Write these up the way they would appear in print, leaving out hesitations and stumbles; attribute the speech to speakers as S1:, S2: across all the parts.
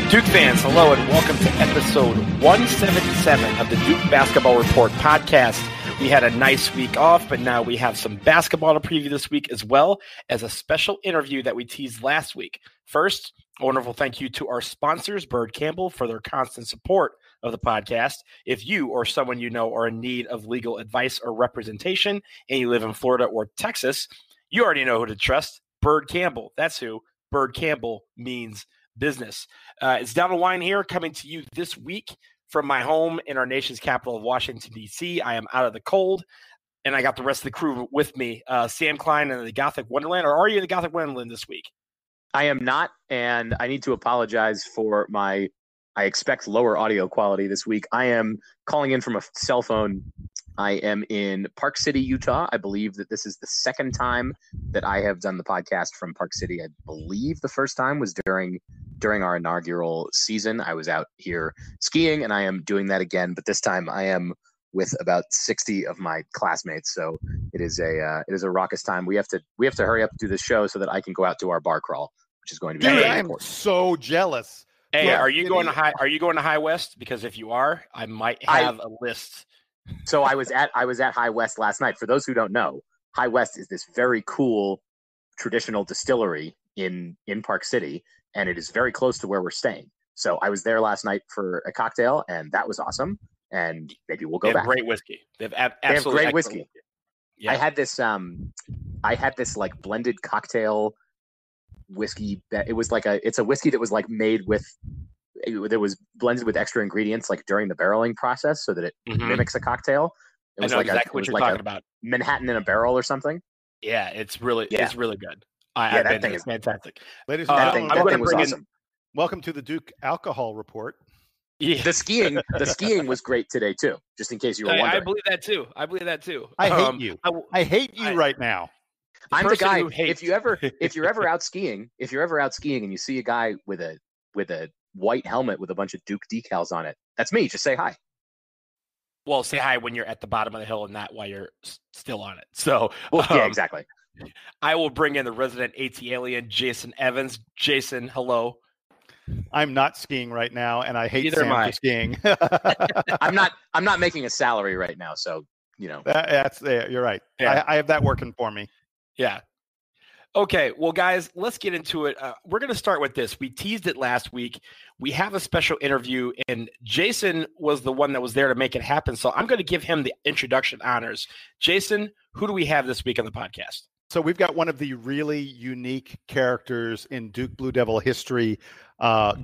S1: Duke fans, hello and welcome to episode 177 of the Duke Basketball Report podcast. We had a nice week off, but now we have some basketball to preview this week, as well as a special interview that we teased last week. First, a wonderful thank you to our sponsors, Byrd Campbell, for their constant support of the podcast. If you or someone you know are in need of legal advice or representation and you live in Florida or Texas, you already know who to trust. Byrd Campbell. That's who. Byrd Campbell means business. It's down the line here, coming to you this week from my home in our nation's capital of Washington, D.C. I am out of the cold, and I got the rest of the crew with me. Sam Klein in the Gothic Wonderland, or are you in the Gothic Wonderland this week?
S2: I am not, and I need to apologize for I expect lower audio quality this week. I am calling in from a cell phone. I am in Park City, Utah. I believe that this is the second time that I have done the podcast from Park City. I believe the first time was during our inaugural season. I was out here skiing, and I am doing that again, but this time I am with about 60 of my classmates. So it is a raucous time. We have to hurry up and do this show so that I can go out to our bar crawl, which is going to be
S3: Dude,
S2: very
S3: I am
S2: important.
S3: so jealous.
S1: Hey, are you going to High West? Because if you are, I might have a list.
S2: So I was at High West last night. For those who don't know, High West is this very cool traditional distillery in Park City, and it is very close to where we're staying. So I was there last night for a cocktail, and that was awesome. And maybe we'll go back.
S1: Great whiskey. They have
S2: great whiskey.
S1: Yeah.
S2: I had this like blended cocktail whiskey that it's a whiskey that was like made with. That was blended with extra ingredients like during the barreling process so that it mimics a cocktail. It was
S1: what you're talking about.
S2: Manhattan in a barrel or something.
S1: Yeah, it's really good.
S2: That thing
S1: is fantastic.
S3: Ladies and gentlemen,
S2: that thing was awesome.
S3: Welcome to the Duke Alcohol Report.
S2: Yeah. The skiing was great today too, just in case you were wondering.
S1: I believe that too.
S3: I hate you. I hate you right now.
S2: I'm the guy. If you're ever out skiing and you see a guy with a white helmet with a bunch of Duke decals on it, that's me. Just say hi.
S1: Well, say hi when you're at the bottom of the hill and not while you're still on it. So,
S2: yeah, exactly.
S1: I will bring in the resident AT alien, Jason Evans. Jason, hello.
S3: I'm not skiing right now, and I hate Sam for skiing.
S2: I'm not making a salary right now, so you know.
S3: You're right. Yeah. I have that working for me.
S1: Yeah. Okay, well, guys, let's get into it. We're going to start with this. We teased it last week. We have a special interview, and Jason was the one that was there to make it happen. So I'm going to give him the introduction honors. Jason, who do we have this week on the podcast?
S3: So we've got one of the really unique characters in Duke Blue Devil history.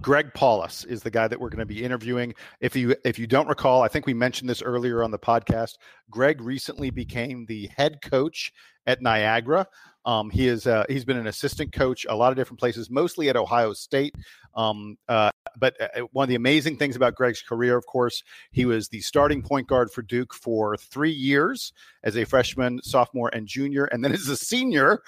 S3: Greg Paulus is the guy that we're going to be interviewing. If you don't recall, I think we mentioned this earlier on the podcast. Greg recently became the head coach at Niagara. He's been an assistant coach a lot of different places, mostly at Ohio State. But one of the amazing things about Greg's career, of course, he was the starting point guard for Duke for 3 years as a freshman, sophomore, and junior. And then as a senior,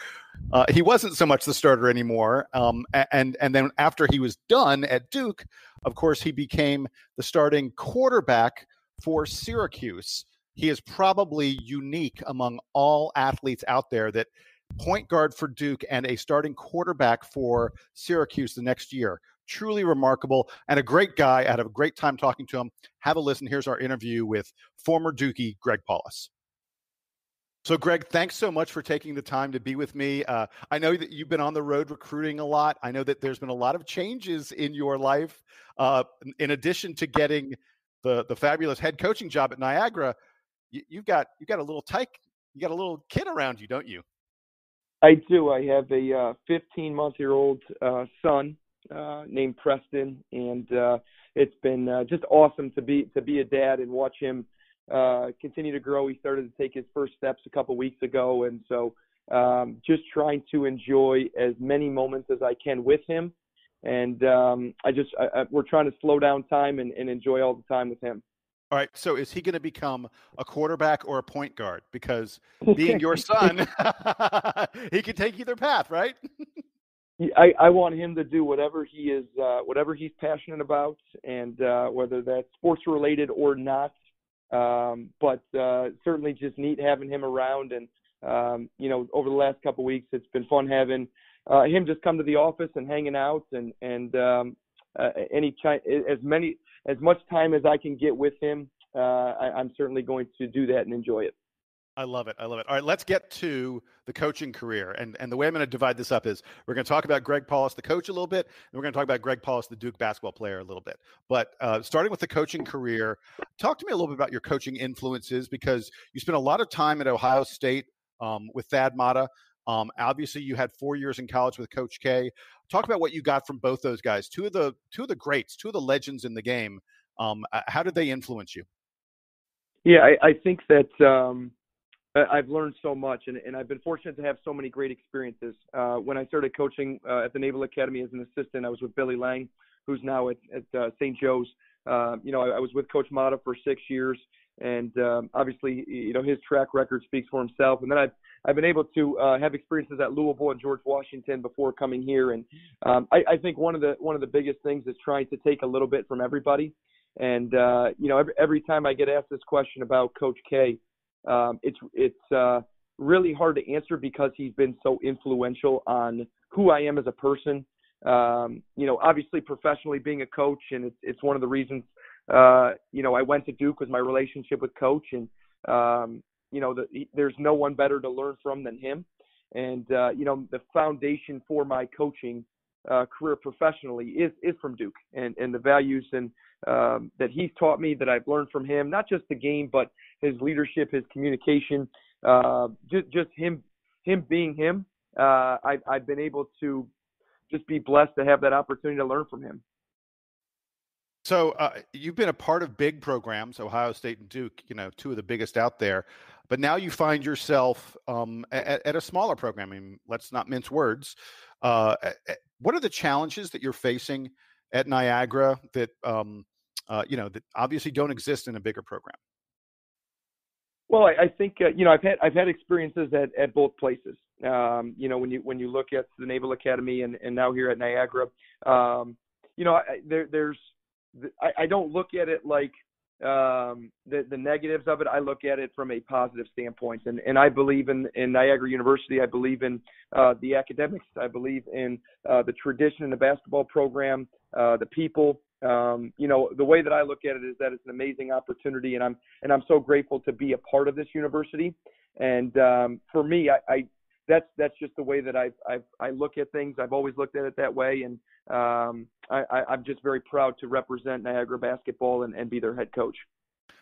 S3: he wasn't so much the starter anymore. And then after he was done at Duke, of course, he became the starting quarterback for Syracuse. He is probably unique among all athletes out there that point guard for Duke and a starting quarterback for Syracuse the next year. Truly remarkable and a great guy. I had a great time talking to him. Have a listen. Here's our interview with former Dookie Greg Paulus. So, Greg, thanks so much for taking the time to be with me. I know that you've been on the road recruiting a lot. I know that there's been a lot of changes in your life. In addition to getting the fabulous head coaching job at Niagara, you've got a little kid around you, don't you?
S4: I do. I have a 15-month-old son named Preston, and it's been just awesome to be a dad and watch him continue to grow. He started to take his first steps a couple weeks ago, and so just trying to enjoy as many moments as I can with him. And we're trying to slow down time and enjoy all the time with him.
S3: All right. So is he going to become a quarterback or a point guard? Because being your son, he can take either path, right?
S4: I want him to do whatever he's passionate about, and whether that's sports related or not. But certainly just neat having him around. And, over the last couple of weeks, it's been fun having him just come to the office and hanging out and as much time as I can get with him, I'm certainly going to do that and enjoy it.
S3: I love it. All right, let's get to the coaching career. And the way I'm going to divide this up is we're going to talk about Greg Paulus, the coach, a little bit, and we're going to talk about Greg Paulus, the Duke basketball player, a little bit. But starting with the coaching career, talk to me a little bit about your coaching influences, because you spent a lot of time at Ohio State with Thad Matta. Obviously, you had 4 years in college with Coach K. Talk about what you got from both those guys, two of the greats, two of the legends in the game. How did they influence you?
S4: Yeah, I think that I've learned so much, and I've been fortunate to have so many great experiences. When I started coaching at the Naval Academy as an assistant, I was with Billy Lang, who's now at St. Joe's. I was with Coach Matta for 6 years, and obviously, his track record speaks for himself. And then I've been able to have experiences at Louisville and George Washington before coming here. And I think one of the biggest things is trying to take a little bit from everybody. And every time I get asked this question about Coach K, it's really hard to answer because he's been so influential on who I am as a person. Obviously professionally being a coach, and it's one of the reasons, I went to Duke was my relationship with Coach, and, there's no one better to learn from than him. And, the foundation for my coaching career professionally is from Duke, and the values and that he's taught me, that I've learned from him, not just the game, but his leadership, his communication, just him being him. I've been able to just be blessed to have that opportunity to learn from him.
S3: So you've been a part of big programs, Ohio State and Duke, two of the biggest out there, but now you find yourself at a smaller program. I mean, let's not mince words. What are the challenges that you're facing at Niagara that, that obviously don't exist in a bigger program?
S4: Well, I think I've had experiences at both places. When you look at the Naval Academy and now here at Niagara, I don't look at it like the negatives of it. I look at it from a positive standpoint, and I believe in Niagara University. I believe in the academics. I believe in the tradition in the basketball program, the people. The way that I look at it is that it's an amazing opportunity, and I'm so grateful to be a part of this university. And for me, that's just the way that I look at things. I've always looked at it that way, and I'm just very proud to represent Niagara basketball and be their head coach.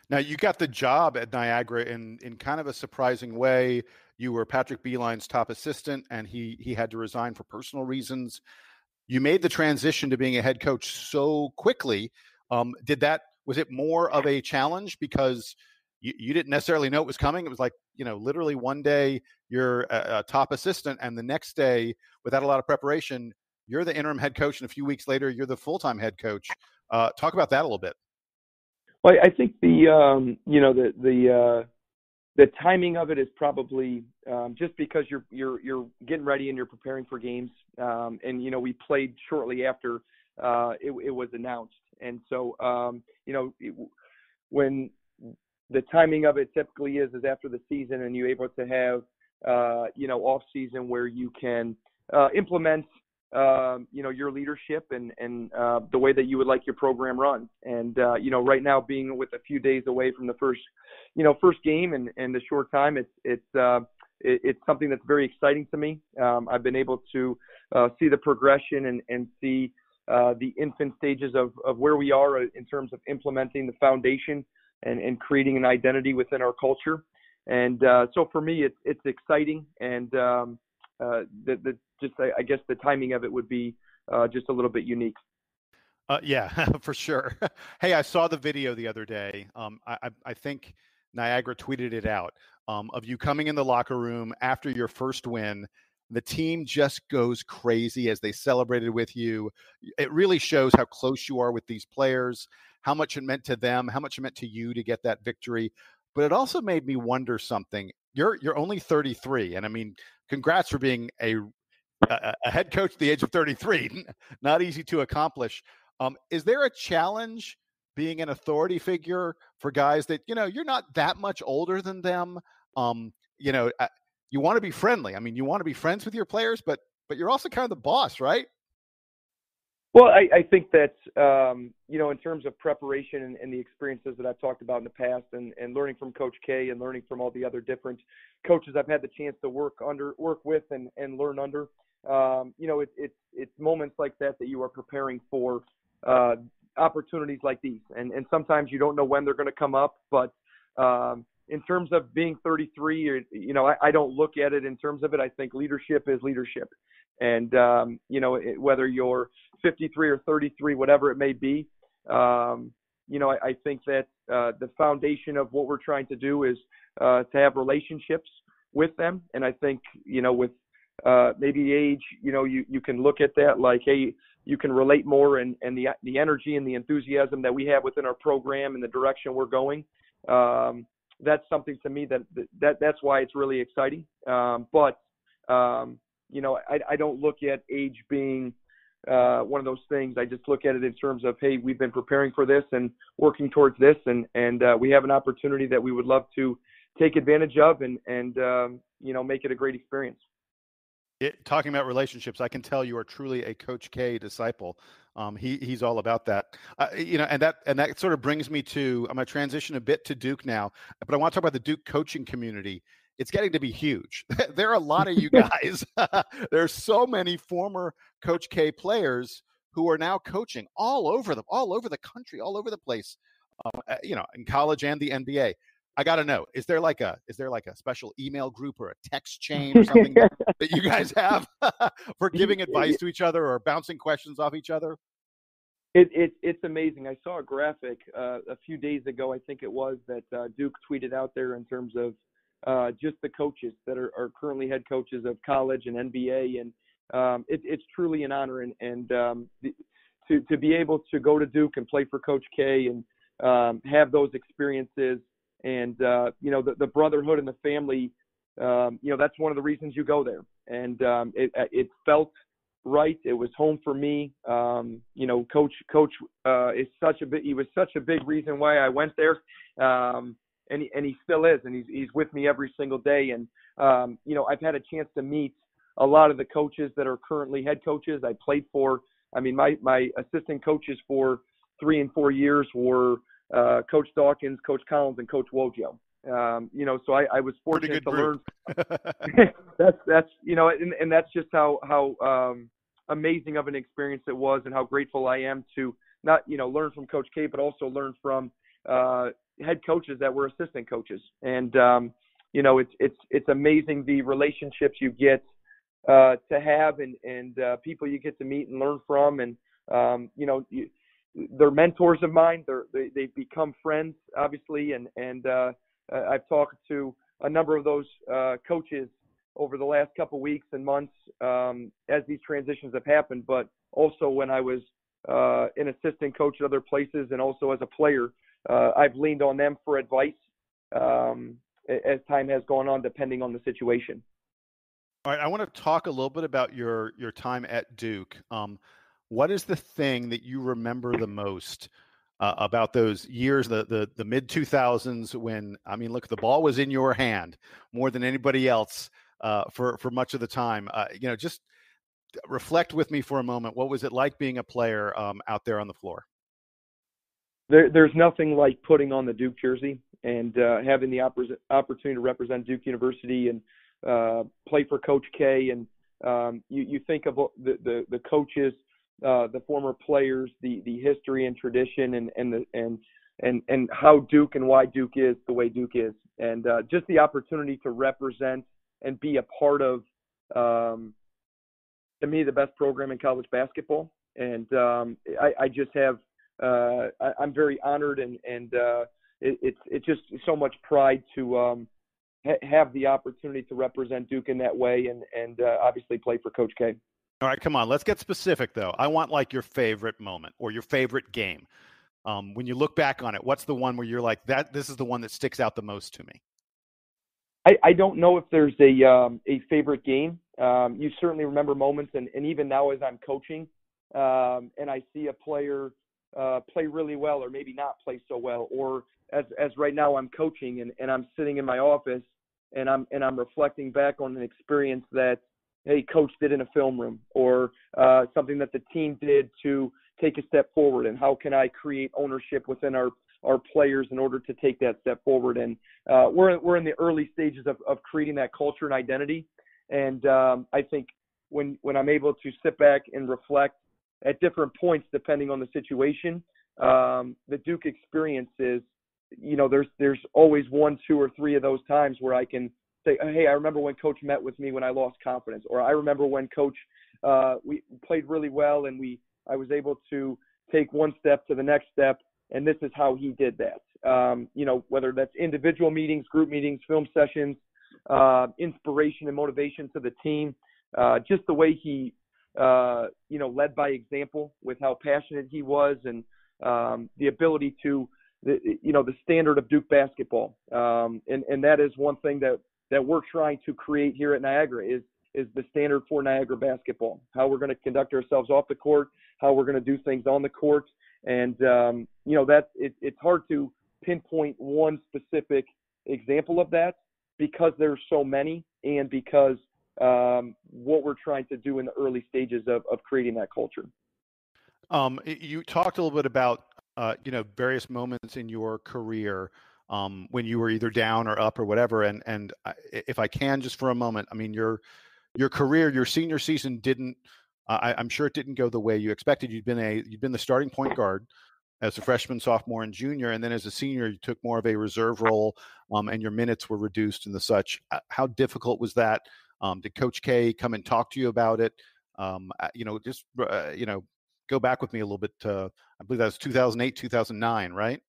S3: Now, you got the job at Niagara in kind of a surprising way. You were Patrick Beeline's top assistant, and he had to resign for personal reasons. You made the transition to being a head coach so quickly. Was it more of a challenge because you didn't necessarily know it was coming? It was like, literally one day you're a top assistant, and the next day, without a lot of preparation, you're the interim head coach, and a few weeks later, you're the full-time head coach. Talk about that a little bit.
S4: Well, I think the timing of it is probably just because you're getting ready and you're preparing for games, and we played shortly after it was announced, and so when the timing of it typically is after the season, and you're able to have off season where you can implement your leadership and the way that you would like your program run. And right now, being with a few days away from the first game and the short time, it's something that's very exciting to me. I've been able to see the progression and see the infant stages of where we are in terms of implementing the foundation and creating an identity within our culture. And so for me, it's exciting, and I guess the timing of it would be just a little bit unique.
S3: Yeah, for sure. Hey, I saw the video the other day. I think Niagara tweeted it out of you coming in the locker room after your first win. The team just goes crazy as they celebrated with you. It really shows how close you are with these players, how much it meant to them, how much it meant to you to get that victory. But it also made me wonder something. You're only 33, and I mean, congrats for being a head coach at the age of 33. Not easy to accomplish. Is there a challenge being an authority figure for guys that, you're not that much older than them? You want to be friendly. I mean, you want to be friends with your players, but you're also kind of the boss, right?
S4: Well, I think that, in terms of preparation and the experiences that I've talked about in the past and learning from Coach K and learning from all the other different coaches I've had the chance to work with and learn under, it's moments like that you are preparing for opportunities like these. And sometimes you don't know when they're going to come up, but in terms of being 33, I don't look at it in terms of it. I think leadership is leadership. And, whether you're 53 or 33, whatever it may be, I think that the foundation of what we're trying to do is to have relationships with them. And I think, with maybe age, you can look at that like, hey, you can relate more and the energy and the enthusiasm that we have within our program and the direction we're going. That's something to me that's why it's really exciting. I don't look at age being one of those things. I just look at it in terms of, hey, we've been preparing for this and working towards this, and we have an opportunity that we would love to take advantage of and make it a great experience.
S3: Talking about relationships, I can tell you are truly a Coach K disciple. He's all about that. And that sort of brings me to, I'm going to transition a bit to Duke now, but I want to talk about the Duke coaching community. It's getting to be huge. There are a lot of you guys. There's so many former Coach K players who are now coaching all over the country, all over the place, in college and the NBA. I got to know, is there like a special email group or a text chain or something that you guys have for giving advice to each other or bouncing questions off each other?
S4: It's amazing. I saw a graphic a few days ago, I think it was, that Duke tweeted out there in terms of just the coaches that are currently head coaches of college and NBA. And it's truly an honor. And to be able to go to Duke and play for Coach K and have those experiences and, the brotherhood and the family, that's one of the reasons you go there. And it felt right. It was home for me. Coach is he was such a big reason why I went there. And he still is, and he's with me every single day. And, I've had a chance to meet a lot of the coaches that are currently head coaches. I played for, my assistant coaches for 3 and 4 years were Coach Dawkins, Coach Collins, and Coach Wojo. So I was fortunate to learn. that's and that's just how amazing of an experience it was, and how grateful I am to not learn from Coach K, but also learn from head coaches that were assistant coaches. And it's amazing the relationships you get to have and people you get to meet and learn from. And they're mentors of mine. They've become friends, obviously, and I've talked to a number of those coaches over the last couple of weeks and months as these transitions have happened, but also when I was an assistant coach at other places and also as a player. I've leaned on them for advice as time has gone on, depending on the situation.
S3: All right, I want to talk a little bit about your time at Duke. What is the thing that you remember the most about those years, the mid 2000s, when look, the ball was in your hand more than anybody else for much of the time. Just reflect with me for a moment. What was it like being a player out there on the floor?
S4: There's nothing like putting on the Duke jersey and having the opportunity to represent Duke University and play for Coach K. And you think of the coaches, the former players, the history and tradition, and how Duke and why Duke is the way Duke is, and just the opportunity to represent and be a part of, to me, the best program in college basketball. And I just have. I'm very honored, and it's just so much pride to have the opportunity to represent Duke in that way, and obviously play for Coach K.
S3: All right, come on, let's get specific though. I want like your favorite moment or your favorite game. When you look back on it, what's the one where you're like, this is the one that sticks out the most to me?
S4: I don't know if there's a favorite game. You certainly remember moments, and even now as I'm coaching, and I see a player play really well or maybe not play so well, or as right now I'm coaching and I'm sitting in my office and I'm reflecting back on an experience that hey, coach did in a film room, or something that the team did to take a step forward, and how can I create ownership within our players in order to take that step forward. And we're in the early stages of creating that culture and identity. And I think when I'm able to sit back and reflect at different points, depending on the situation, the Duke experience is, there's always 1, 2, or 3 of those times where I can say, hey, I remember when coach met with me when I lost confidence, or I remember when coach, we played really well and I was able to take one step to the next step, and this is how he did that. Whether that's individual meetings, group meetings, film sessions, inspiration and motivation to the team, just the way he, led by example with how passionate he was, and the ability to, the standard of Duke basketball. And that is one thing that we're trying to create here at Niagara is the standard for Niagara basketball, how we're going to conduct ourselves off the court, how we're going to do things on the court. And, it's hard to pinpoint one specific example of that, because there's so many, and because what we're trying to do in the early stages of creating that culture.
S3: You talked a little bit about, various moments in your career when you were either down or up or whatever. And if I can, just for a moment, I mean, your career, your senior season didn't, I'm sure it didn't go the way you expected. You'd been the starting point guard as a freshman, sophomore, and junior. And then as a senior, you took more of a reserve role, and your minutes were reduced and the such. How difficult was that? Did Coach K come and talk to you about it? Go back with me a little bit. I believe that was 2008, 2009, right?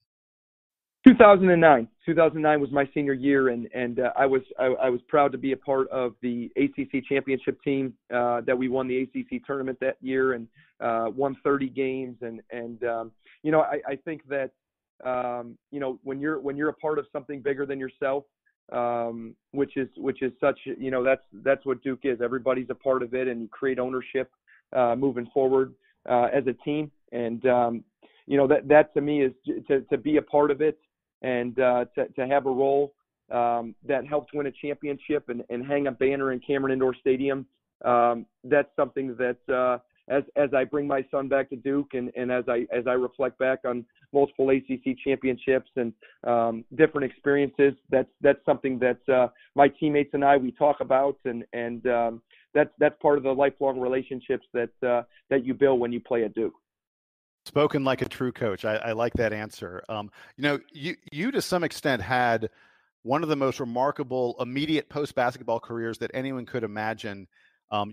S4: 2009. 2009 was my senior year, and I was proud to be a part of the ACC championship team that we won the ACC tournament that year, and won 30 games. I think that when you're a part of something bigger than yourself, which is such, that's what Duke is. Everybody's a part of it, and you create ownership moving forward as a team. And that to me is to be a part of it, and to have a role that helped win a championship and hang a banner in Cameron Indoor Stadium. That's something that as I bring my son back to Duke, and as I reflect back on multiple ACC championships and different experiences, that's something that my teammates and we talk about, and that's part of the lifelong relationships that you build when you play at Duke.
S3: Spoken like a true coach. I like that answer. You to some extent had one of the most remarkable immediate post-basketball careers that anyone could imagine.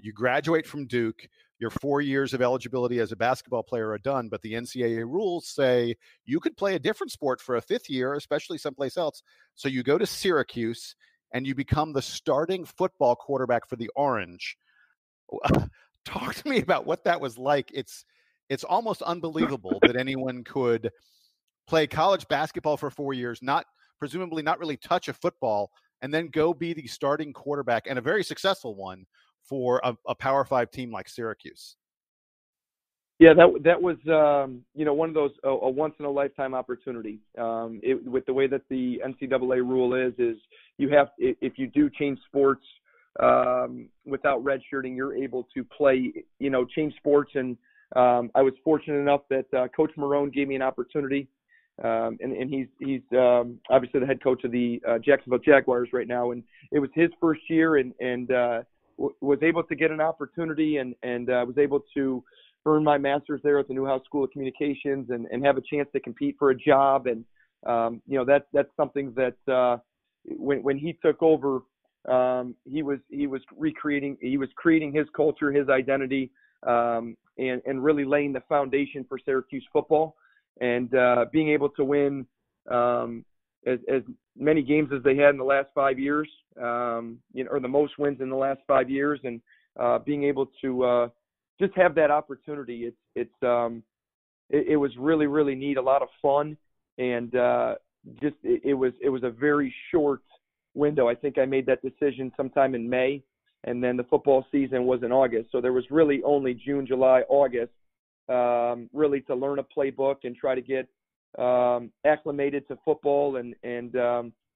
S3: You graduate from Duke. Your 4 years of eligibility as a basketball player are done, but the NCAA rules say you could play a different sport for a 5th year, especially someplace else. So you go to Syracuse and you become the starting football quarterback for the Orange. Talk to me about what that was like. It's almost unbelievable that anyone could play college basketball for 4 years, presumably not really touch a football, and then go be the starting quarterback, and a very successful one, for a Power 5 team like Syracuse.
S4: Yeah, that was one of those a once in a lifetime opportunity. With the way that the NCAA rule is you have, if you do change sports without redshirting, you're able to play, change sports. And I was fortunate enough that Coach Marone gave me an opportunity, and he's obviously the head coach of the Jacksonville Jaguars right now, and it was his first year, and was able to get an opportunity, and was able to earn my master's there at the Newhouse School of Communications, and have a chance to compete for a job. And that's something that when he took over, he was creating his culture, his identity, and really laying the foundation for Syracuse football, and being able to win as many games as they had in the last 5 years, or the most wins in the last 5 years, and being able to just have that opportunity. It was really, really neat, a lot of fun, and it was a very short window. I think I made that decision sometime in May, and then the football season was in August. So there was really only June, July, August, really to learn a playbook and try to get acclimated to football, and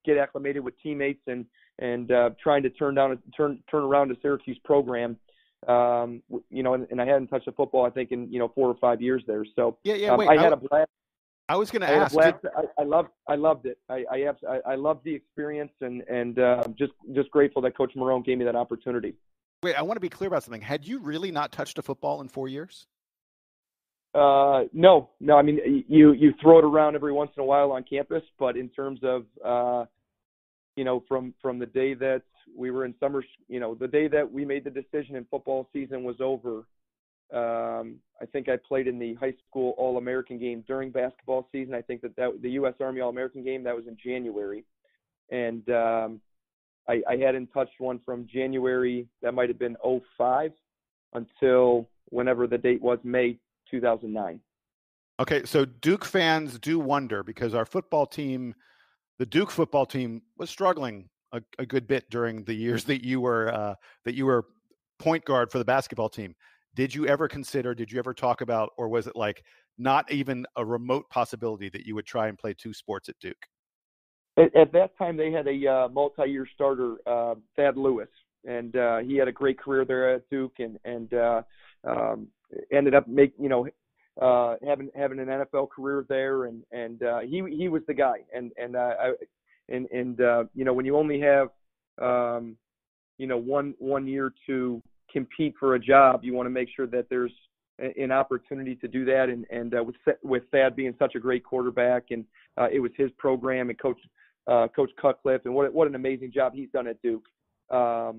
S4: get acclimated with teammates, and and trying to turn around a Syracuse program. And I hadn't touched a football, I think, in 4 or 5 years there. So
S3: wait,
S4: I had a blast.
S3: I was going to ask.
S4: I loved it. I loved the experience, and just grateful that Coach Marone gave me that opportunity.
S3: Wait, I want to be clear about something. Had you really not touched a football in 4 years?
S4: No. I mean, you throw it around every once in a while on campus, but in terms of from the day that we were in summer, the day that we made the decision and football season was over, I think I played in the high school All-American game during basketball season. I think that the U.S. Army All-American game, that was in January. And I hadn't touched one from January, that might have been 2005, until whenever the date was, May 2009.
S3: Okay, so Duke fans do wonder, because our football team, the Duke football team, was struggling a good bit during the years that you were point guard for the basketball team. Did you ever talk about, or was it like not even a remote possibility that you would try and play 2 sports at Duke?
S4: At that time, they had a multi-year starter, Thad Lewis, and he had a great career there at Duke, and ended up having an NFL career there, and he was the guy, and when you only have 1 year to compete for a job, you want to make sure that there's an opportunity to do that, and with Thad being such a great quarterback, and it was his program, and Coach Cutcliffe, and what an amazing job he's done at Duke. I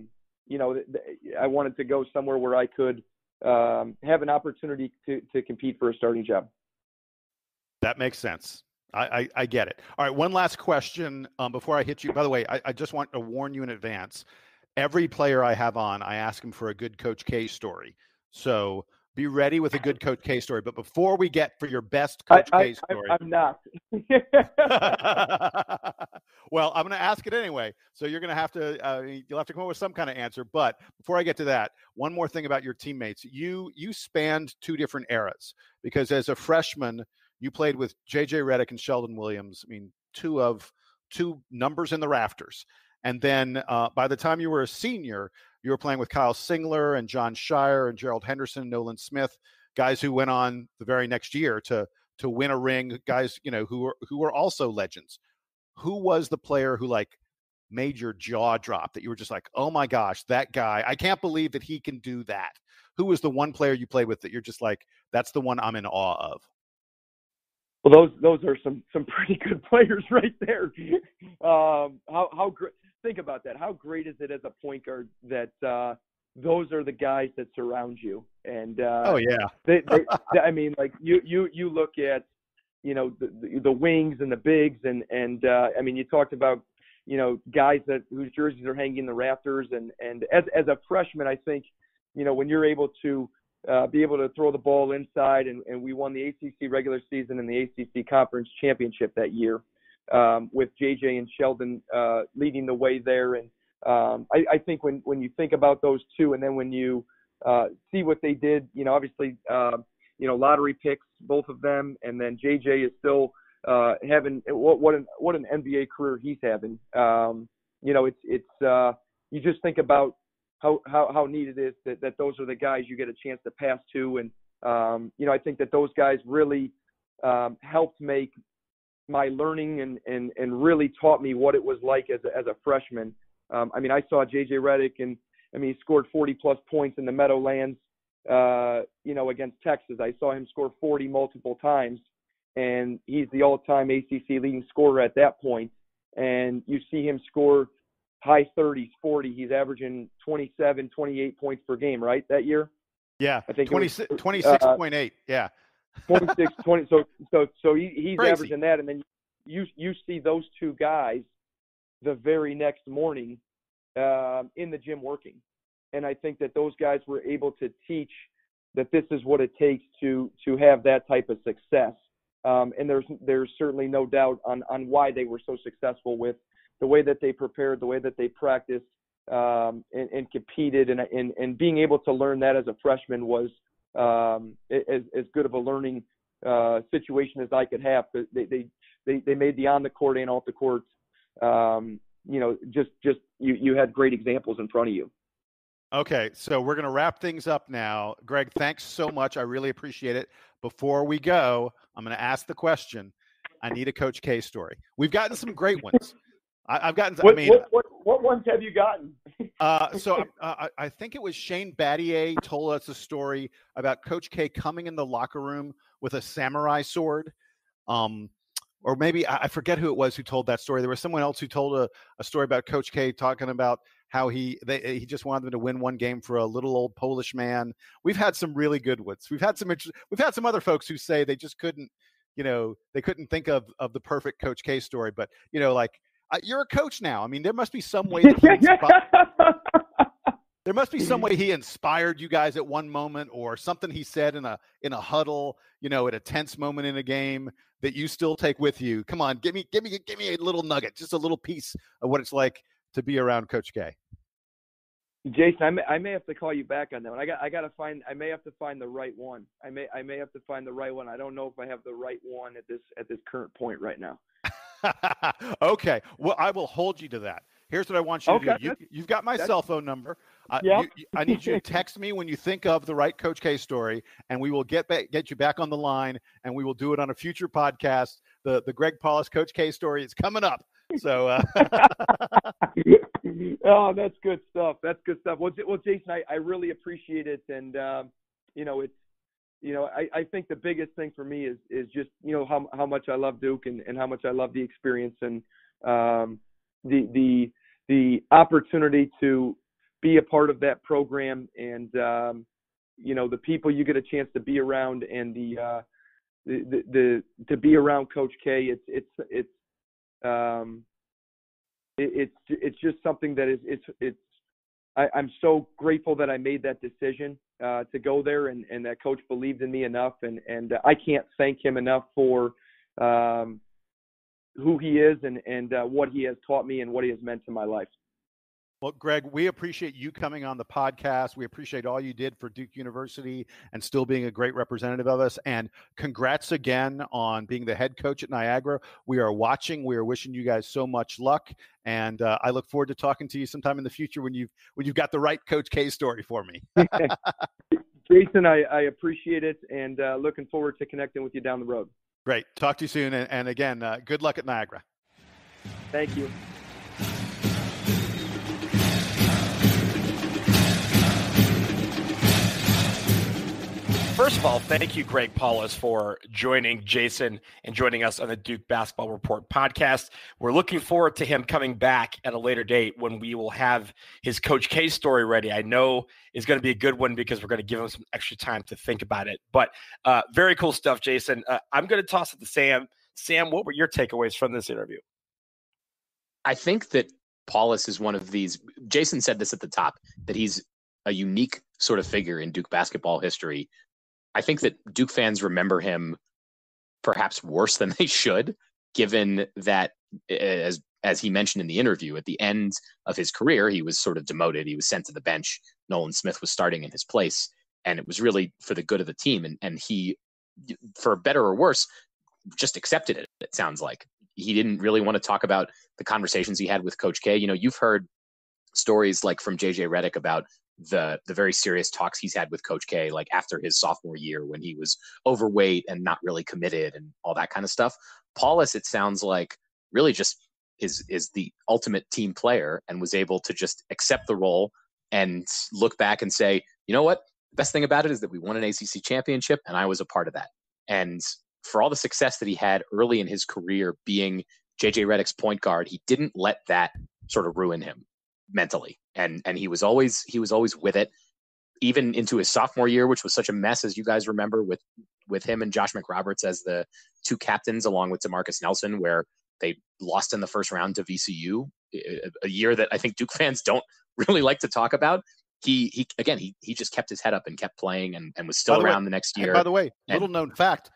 S4: wanted to go somewhere where I could have an opportunity to compete for a starting job.
S3: That makes sense. I get it. All right, one last question before I hit you. By the way, I just want to warn you in advance. Every player I have on, I ask him for a good Coach K story. So be ready with a good Coach K story. But before we get for your best Coach K story.
S4: I'm not.
S3: Well, I'm going to ask it anyway. So you're going to have to, you'll have to come up with some kind of answer. But before I get to that, one more thing about your teammates. You spanned 2 different eras, because as a freshman, you played with J.J. Redick and Sheldon Williams. I mean, two numbers in the rafters. And then by the time you were a senior, you were playing with Kyle Singler and John Shire and Gerald Henderson, Nolan Smith, guys who went on the very next year to win a ring, guys, who were also legends. Who was the player who made your jaw drop, that you were just like, oh my gosh, that guy, I can't believe that he can do that? Who was the one player you played with that you're just like, that's the one I'm in awe of?
S4: Well, those are some pretty good players right there. How great! Think about that. How great is it as a point guard that those are the guys that surround you? And
S3: oh yeah,
S4: I mean, you look at the wings and the bigs, and I mean, you talked about guys whose jerseys are hanging in the rafters, and as a freshman, I think when you're able to be able to throw the ball inside, and we won the ACC regular season and the ACC conference championship that year, with JJ and Sheldon leading the way there. And I think when you think about those 2, and then when you see what they did, obviously, lottery picks, both of them, and then JJ is still having what an NBA career he's having. It's you just think about how neat it is that those are the guys you get a chance to pass to. And, I think that those guys really helped make my learning and really taught me what it was like as a freshman. I mean, I saw J.J. Redick, and he scored 40-plus points in the Meadowlands, against Texas. I saw him score 40 multiple times, and he's the all-time ACC leading scorer at that point. And you see him score high 30s, 40. He's averaging 27, 28 points per game, right, that year?
S3: Yeah, I think 26.8. Yeah.
S4: 26, 20. So he's
S3: crazy.
S4: Averaging that, and then you see those 2 guys the very next morning in the gym working. And I think that those guys were able to teach that this is what it takes to have that type of success. And there's certainly no doubt on why they were so successful with the way that they prepared, the way that they practiced, and competed, and being able to learn that as a freshman was as good of a learning situation as I could have. They made the on the court and off the court you had great examples in front of you.
S3: Okay, so we're going to wrap things up now. Greg, thanks so much. I really appreciate it. Before we go, I'm going to ask the question. I need a Coach K story. We've gotten some great ones. I've gotten.
S4: What ones have you gotten?
S3: I think it was Shane Battier told us a story about Coach K coming in the locker room with a samurai sword. Or maybe I forget who it was who told that story. There was someone else who told a story about Coach K talking about how he just wanted them to win one game for a little old Polish man. We've had some really good ones. We've had some other folks who say they just couldn't, they couldn't think of the perfect Coach K story. But you're a coach now. I mean, there must be some way that there must be some way he inspired you guys at one moment, or something he said in a huddle, at a tense moment in a game that you still take with you. Come on, give me a little nugget, just a little piece of what it's like to be around Coach K.
S4: Jason, I may have to call you back on that one. I may have to find the right one. I may have to find the right one. I don't know if I have the right one at this current point right now.
S3: Okay. Well, I will hold you to that. Here's what I want you to do. You've got my cell phone number. I need you to text me when you think of the right Coach K story, and we will get you back on the line, and we will do it on a future podcast. The Greg Paulus Coach K story is coming up. So,
S4: oh, that's good stuff. That's good stuff. Well, Jason, I really appreciate it, and I think the biggest thing for me is just how much I love Duke and how much I love the experience and the opportunity to be a part of that program, and the people you get a chance to be around, and the to be around Coach K. It's just something that I'm so grateful that I made that decision to go there, and that Coach believed in me enough, and I can't thank him enough for who he is and what he has taught me and what he has meant to my life.
S3: Well, Greg, we appreciate you coming on the podcast. We appreciate all you did for Duke University and still being a great representative of us. And congrats again on being the head coach at Niagara. We are watching. We are wishing you guys so much luck. And I look forward to talking to you sometime in the future when you've got the right Coach K story for me.
S4: Jason, I appreciate it, and looking forward to connecting with you down the road.
S3: Great. Talk to you soon. And again, good luck at Niagara.
S4: Thank you.
S1: First of all, thank you, Greg Paulus, for joining Jason and joining us on the Duke Basketball Report podcast. We're looking forward to him coming back at a later date when we will have his Coach K story ready. I know it's going to be a good one because we're going to give him some extra time to think about it. But very cool stuff, Jason. I'm going to toss it to Sam. Sam, what were your takeaways from this interview?
S2: I think that Paulus is one of these. Jason said this at the top, that he's a unique sort of figure in Duke basketball history. I think that Duke fans remember him perhaps worse than they should, given that, as he mentioned in the interview, at the end of his career, he was sort of demoted. He was sent to the bench. Nolan Smith was starting in his place, and it was really for the good of the team. And he, for better or worse, just accepted it, it sounds like. He didn't really want to talk about the conversations he had with Coach K. You've heard stories like from JJ Redick about the very serious talks he's had with Coach K, like after his sophomore year when he was overweight and not really committed and all that kind of stuff. Paulus, it sounds like, really just is the ultimate team player and was able to just accept the role and look back and say, you know what? The best thing about it is that we won an ACC championship and I was a part of that. And for all the success that he had early in his career being JJ Redick's point guard, he didn't let that sort of ruin him mentally. And he was always with it, even into his sophomore year, which was such a mess, as you guys remember, with him and Josh McRoberts as the two captains, along with DeMarcus Nelson, where they lost in the first round to VCU, a year that I think Duke fans don't really like to talk about. He just kept his head up and kept playing and was still around the next year.
S3: By the way, little known fact,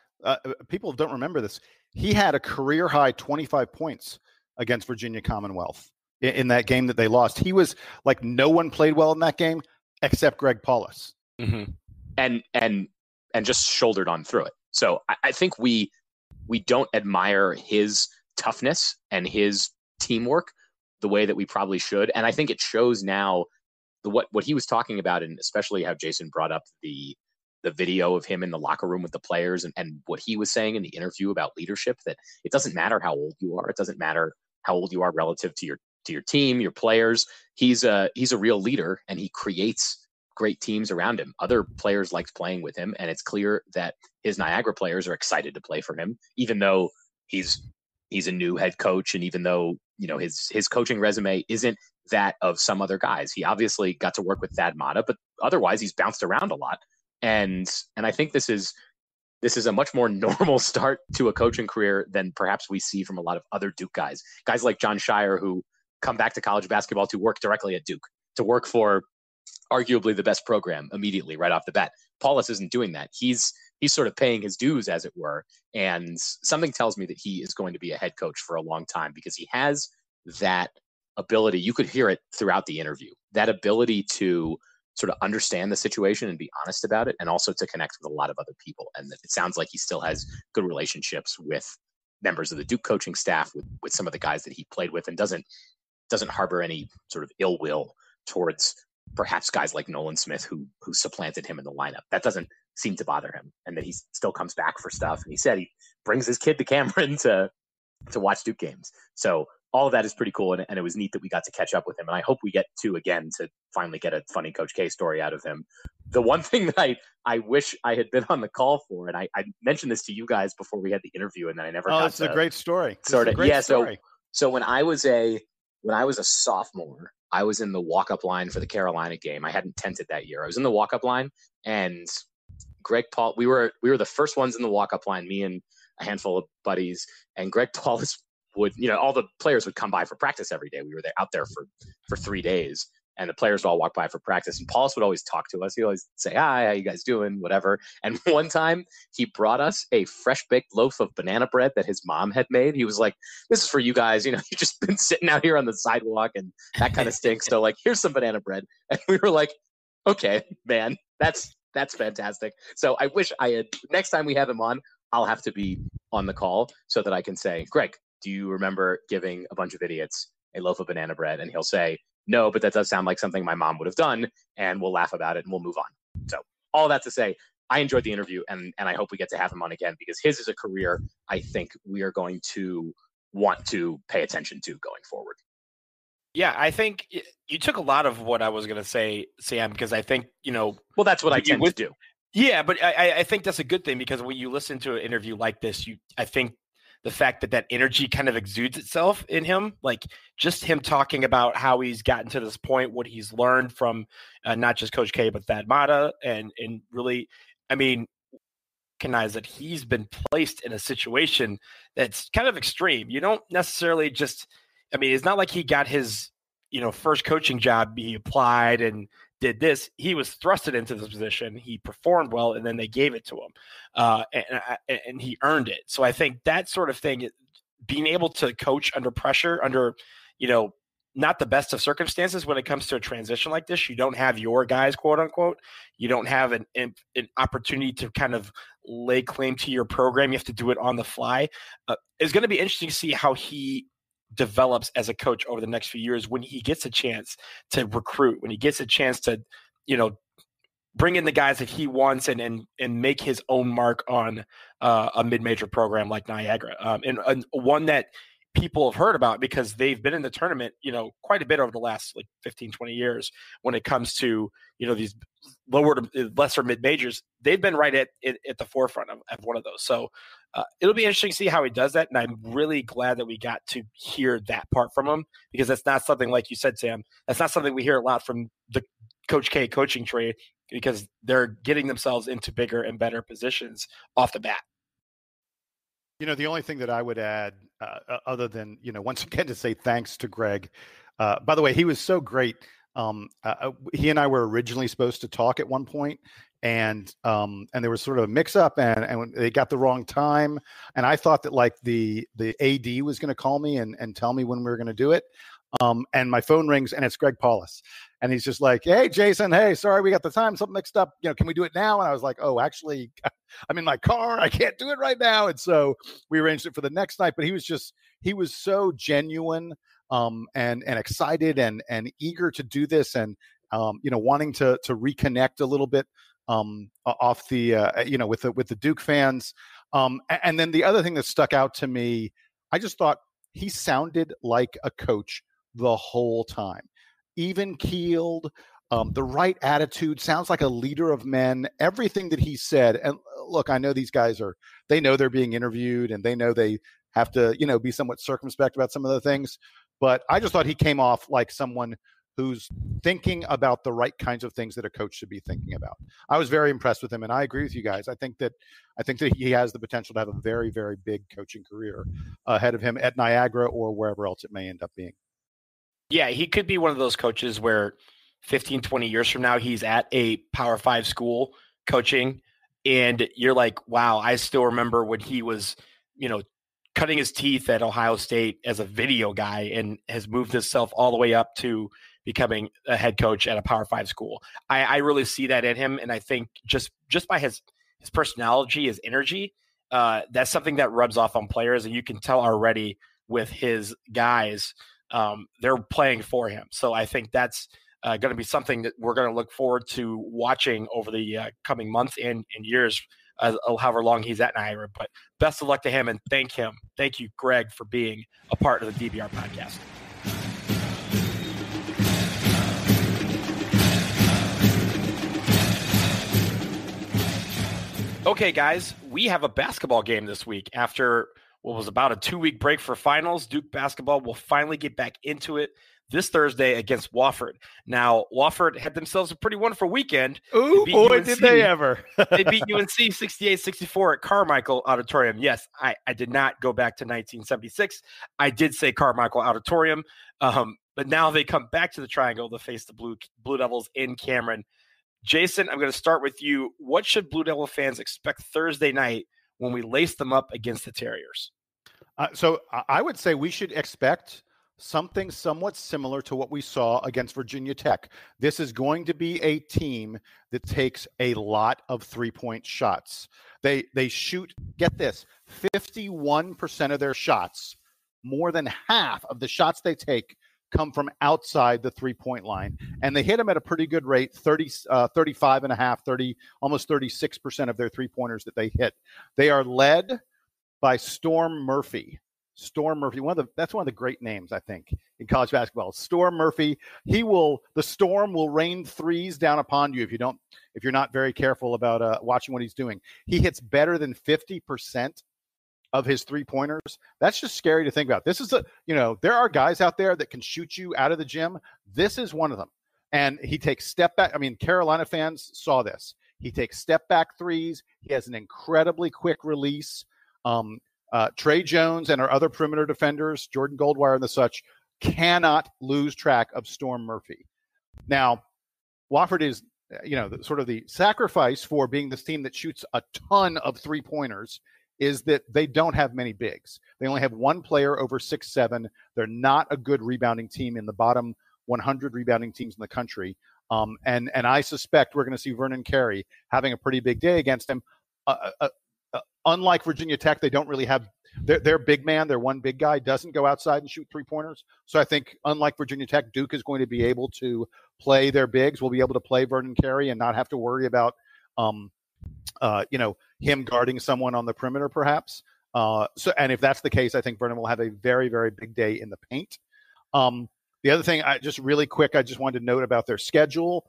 S3: people don't remember this. He had a career high 25 points against Virginia Commonwealth in that game that they lost. He was like, no one played well in that game except Greg Paulus.
S2: Mm-hmm. And just shouldered on through it. So I think we don't admire his toughness and his teamwork the way that we probably should. And I think it shows now what he was talking about, and especially how Jason brought up the video of him in the locker room with the players, and what he was saying in the interview about leadership, that it doesn't matter how old you are. It doesn't matter how old you are relative to your team, your players. He's a real leader, and he creates great teams around him. Other players liked playing with him, and it's clear that his Niagara players are excited to play for him, even though he's a new head coach, and even though his coaching resume isn't that of some other guys. He obviously got to work with Thad Matta, but otherwise he's bounced around a lot. And I think this is a much more normal start to a coaching career than perhaps we see from a lot of other Duke guys like John Shire, who come back to college basketball to work directly at Duke, to work for arguably the best program immediately right off the bat. Paulus isn't doing that. He's sort of paying his dues, as it were. And something tells me that he is going to be a head coach for a long time, because he has that ability. You could hear it throughout the interview, that ability to sort of understand the situation and be honest about it, and also to connect with a lot of other people. And it sounds like he still has good relationships with members of the Duke coaching staff, with some of the guys that he played with, and doesn't harbor any sort of ill will towards perhaps guys like Nolan Smith who supplanted him in the lineup. That doesn't seem to bother him, and that he still comes back for stuff. And he said he brings his kid to Cameron to watch Duke games. So all of that is pretty cool, and it was neat that we got to catch up with him. And I hope we get to finally get a funny Coach K story out of him. The one thing that I wish I had been on the call for, and I mentioned this to you guys before we had the interview, and then I never got to.
S3: It's a great story.
S2: So when I was a sophomore, I was in the walk-up line for the Carolina game. I hadn't tented that year. I was in the walk-up line, and Greg Paul, we were the first ones in the walk-up line, me and a handful of buddies, and Greg Paulus would, all the players would come by for practice every day. We were out there for 3 days, and the players would all walk by for practice. And Paulus would always talk to us. He'd always say, "Hi, how you guys doing?" Whatever. And one time he brought us a fresh baked loaf of banana bread that his mom had made. He was like, "This is for you guys. You've just been sitting out here on the sidewalk, and that kind of stinks. So here's some banana bread." And we were like, "Okay, man, that's fantastic." So I wish next time we have him on, I'll have to be on the call so that I can say, "Greg, do you remember giving a bunch of idiots a loaf of banana bread?" And he'll say, "No, but that does sound like something my mom would have done," and we'll laugh about it and we'll move on. So all that to say, I enjoyed the interview, and I hope we get to have him on again, because his is a career I think we are going to want to pay attention to going forward.
S1: Yeah, I think you took a lot of what I was going to say, Sam, because I think,
S2: well, that's what I tend to do.
S1: Yeah, but I think that's a good thing, because when you listen to an interview like this, I think the fact that energy kind of exudes itself in him, like just him talking about how he's gotten to this point, what he's learned from not just Coach K, but Thad Matta, and really, recognize that he's been placed in a situation that's kind of extreme. You don't necessarily it's not like he got his, first coaching job, he applied and did this. He was thrusted into this position. He performed well, and then they gave it to him, and he earned it. So I think that sort of thing, being able to coach under pressure, under, not the best of circumstances when it comes to a transition like this. You don't have your guys, quote unquote. You don't have an opportunity to kind of lay claim to your program. You have to do it on the fly. It's going to be interesting to see how he develops as a coach over the next few years, when he gets a chance to recruit, when he gets a chance to, bring in the guys that he wants and make his own mark on a mid-major program like Niagara, and one that people have heard about because they've been in the tournament, quite a bit over the last 15, 20 years when it comes to, these lower to lesser mid-majors. They've been right at the forefront of one of those. So it'll be interesting to see how he does that. And I'm really glad that we got to hear that part from him, because that's not something, like you said, Sam, that's not something we hear a lot from the Coach K coaching tree, because they're getting themselves into bigger and better positions off the bat.
S3: The only thing that I would add, other than, once again, to say thanks to Greg. By the way, he was so great. He and I were originally supposed to talk at one point, and there was sort of a mix up, and they got the wrong time. And I thought that the AD was going to call me and tell me when we were going to do it. And my phone rings, and it's Greg Paulus. And he's just like, "Hey, Jason, hey, sorry, we got the time, something mixed up. Can we do it now?" And I was like, "Oh, actually, I'm in my car. I can't do it right now." And so we arranged it for the next night. But he was so genuine. and excited and eager to do this, and wanting to reconnect a little bit off the with the Duke fans. And then the other thing that stuck out to me, I just thought he sounded like a coach the whole time, even keeled, the right attitude, sounds like a leader of men. Everything that he said, and look, I know these guys they know they're being interviewed, and they know they have to be somewhat circumspect about some of the things. But I just thought he came off like someone who's thinking about the right kinds of things that a coach should be thinking about. I was very impressed with him, and I agree with you guys. I think that he has the potential to have a very, very big coaching career ahead of him at Niagara or wherever else it may end up being.
S1: Yeah, he could be one of those coaches where 15, 20 years from now, he's at a Power 5 school coaching, and you're like, wow, I still remember when he was, cutting his teeth at Ohio State as a video guy and has moved himself all the way up to becoming a head coach at a Power 5 school. I really see that in him, and I think just by his personality, his energy, that's something that rubs off on players, and you can tell already with his guys, they're playing for him. So I think that's going to be something that we're going to look forward to watching over the coming months and years, however long he's at Niagara. But best of luck to him, and thank you, Greg, for being a part of the DBR podcast. Okay, guys, we have a basketball game this week. After what was about a 2-week break for finals, Duke basketball will finally get back into it this Thursday against Wofford. Now, Wofford had themselves a pretty wonderful weekend.
S3: Ooh, boy, UNC. Did they ever.
S1: They beat UNC 68-64 at Carmichael Auditorium. Yes, I did not go back to 1976. I did say Carmichael Auditorium. But now they come back to the Triangle to face the Blue Devils in Cameron. Jason, I'm going to start with you. What should Blue Devil fans expect Thursday night when we lace them up against the Terriers?
S3: So I would say we should expect something somewhat similar to what we saw against Virginia Tech. This is going to be a team that takes a lot of three-point shots. They shoot, get this, 51% of their shots, more than half of the shots they take come from outside the three-point line. And they hit them at a pretty good rate, 35 and a half, 30, almost 36% of their three-pointers that they hit. They are led by Storm Murphy. Storm Murphy, that's one of the great names, I think, in college basketball. Storm Murphy, the storm will rain threes down upon you if you're not very careful about watching what he's doing. He hits better than 50% of his three-pointers. That's just scary to think about. This is there are guys out there that can shoot you out of the gym. This is one of them. And he takes step back. I mean, Carolina fans saw this. He takes step back threes. He has an incredibly quick release. Trey Jones and our other perimeter defenders, Jordan Goldwire and the such, cannot lose track of Storm Murphy. Now, Wofford is, sort of the sacrifice for being this team that shoots a ton of three-pointers is that they don't have many bigs. They only have one player over 6'7". They're not a good rebounding team in the bottom 100 rebounding teams in the country. And I suspect we're going to see Vernon Carey having a pretty big day against him. Unlike Virginia Tech, they don't really have their big man, their one big guy doesn't go outside and shoot three-pointers. So I think, unlike Virginia Tech, Duke is going to be able to play their bigs. We'll be able to play Vernon Carey and not have to worry about him guarding someone on the perimeter, perhaps. And if that's the case, I think Vernon will have a very, very big day in the paint. The other thing, I just wanted to note about their schedule.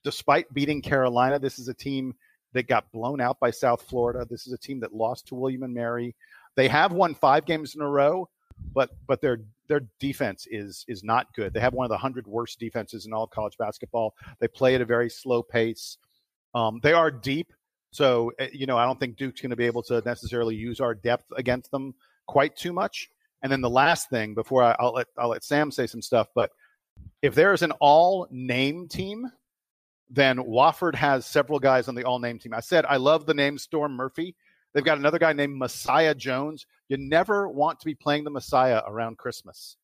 S3: Despite beating Carolina, this is a team that got blown out by South Florida. This is a team that lost to William & Mary. They have won 5 games in a row, but their defense is not good. They have one of the 100 worst defenses in all of college basketball. They play at a very slow pace. They are deep, so I don't think Duke's going to be able to necessarily use our depth against them quite too much. And then the last thing, before I'll let Sam say some stuff, but if there is an all-name team, then Wofford has several guys on the all-name team. I said I love the name Storm Murphy. They've got another guy named Messiah Jones. You never want to be playing the Messiah around Christmas.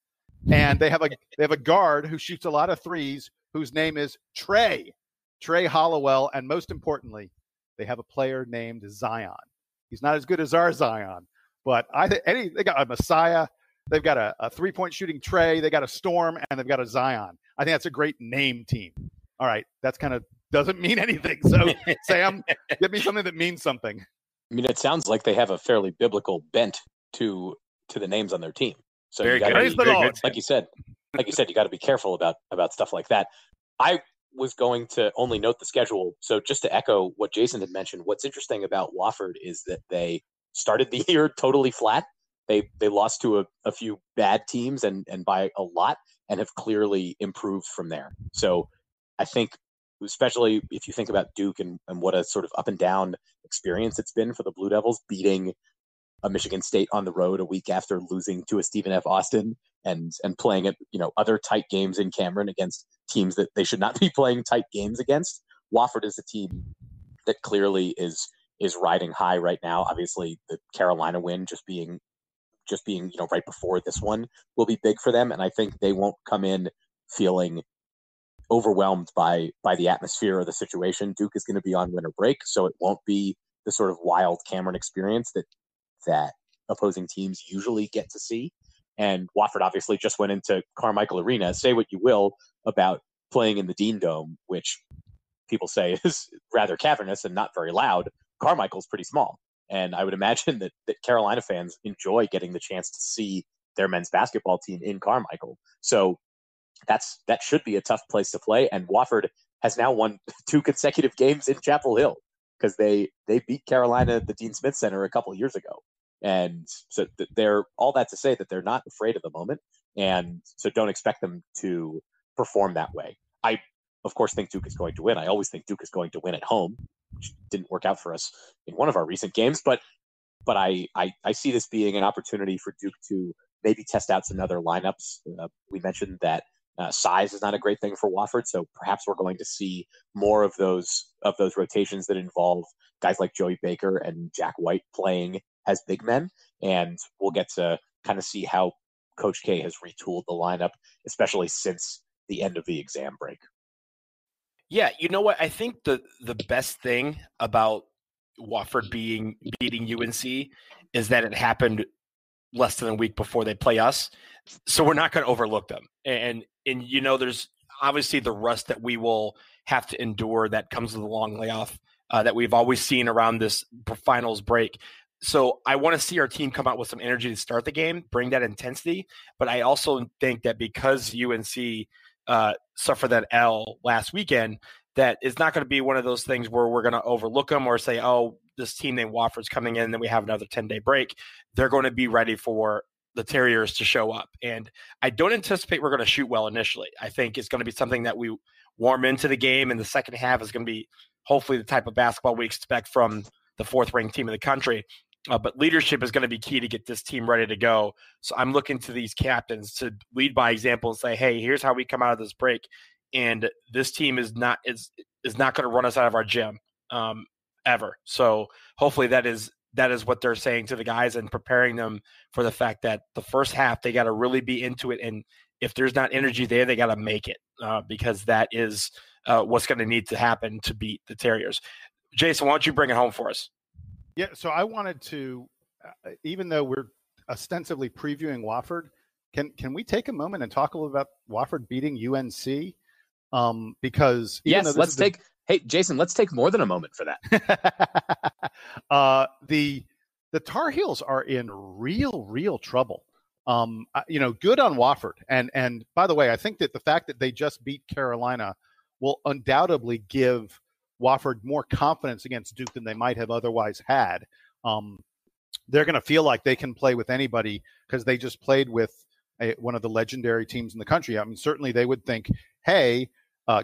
S3: And they have a guard who shoots a lot of threes whose name is Trey Hollowell. And most importantly, they have a player named Zion. He's not as good as our Zion, but they got a Messiah. They've got a 3-point shooting Trey. They got a Storm, and they've got a Zion. I think that's a great name team. All right, that's kind of doesn't mean anything. So, Sam, give me something that means something.
S2: I mean, it sounds like they have a fairly biblical bent to the names on their team. So
S1: Very good.
S2: Like you said, you got to be careful about stuff like that. I was going to only note the schedule. So just to echo what Jason had mentioned, what's interesting about Wofford is that they started the year totally flat. They lost to a few bad teams and by a lot, and have clearly improved from there. So I think, especially if you think about Duke and what a sort of up and down experience it's been for the Blue Devils, beating a Michigan State on the road a week after losing to a Stephen F. Austin and playing at, other tight games in Cameron against teams that they should not be playing tight games against. Wofford is a team that clearly is riding high right now. Obviously, the Carolina win just being right before this one will be big for them, and I think they won't come in feeling overwhelmed by the atmosphere or the situation. Duke is going to be on winter break, so it won't be the sort of wild Cameron experience that opposing teams usually get to see. And Wofford obviously just went into Carmichael Arena. Say what you will about playing in the Dean Dome, which people say is rather cavernous and not very loud. Carmichael's pretty small. And I would imagine that Carolina fans enjoy getting the chance to see their men's basketball team in Carmichael. So that should be a tough place to play. And Wofford has now won 2 consecutive games in Chapel Hill because they beat Carolina at the Dean Smith Center a couple of years ago. And so they're all that to say that they're not afraid of the moment. And so don't expect them to perform that way. I, of course, think Duke is going to win. I always think Duke is going to win at home, which didn't work out for us in one of our recent games. But I see this being an opportunity for Duke to maybe test out some other lineups. We mentioned that size is not a great thing for Wofford, so perhaps we're going to see more of those rotations that involve guys like Joey Baker and Jack White playing as big men, and we'll get to kind of see how Coach K has retooled the lineup, especially since the end of the exam break.
S1: Yeah, you know what? I think the best thing about Wofford beating UNC is that it happened less than a week before they play us, so we're not going to overlook them. And there's obviously the rust that we will have to endure that comes with a long layoff that we've always seen around this finals break. So I want to see our team come out with some energy to start the game, bring that intensity. But I also think that because UNC suffered that L last weekend, that it's not going to be one of those things where we're going to overlook them or say, oh, this team named Wofford's coming in, and then we have another 10-day break. They're going to be ready for the Terriers to show up. And I don't anticipate we're going to shoot well initially. I think it's going to be something that we warm into the game, and the second half is going to be hopefully the type of basketball we expect from the 4th-ranked team in the country. But leadership is going to be key to get this team ready to go. So I'm looking to these captains to lead by example and say, hey, here's how we come out of this break. And this team is not going to run us out of our gym ever. So hopefully that is what they're saying to the guys and preparing them for the fact that the first half, they got to really be into it. And if there's not energy there, they got to make it because that is what's going to need to happen to beat the Terriers. Jason, why don't you bring it home for us?
S3: Yeah, so I wanted to, even though we're ostensibly previewing Wofford, can we take a moment and talk a little about Wofford beating UNC? Because
S2: hey, Jason, let's take more than a moment for that.
S3: The Tar Heels are in real trouble. Good on Wofford. And by the way, I think that the fact that they just beat Carolina will undoubtedly give Wofford more confidence against Duke than they might have otherwise had. They're going to feel like they can play with anybody because they just played with one of the legendary teams in the country. I mean, certainly they would think, hey,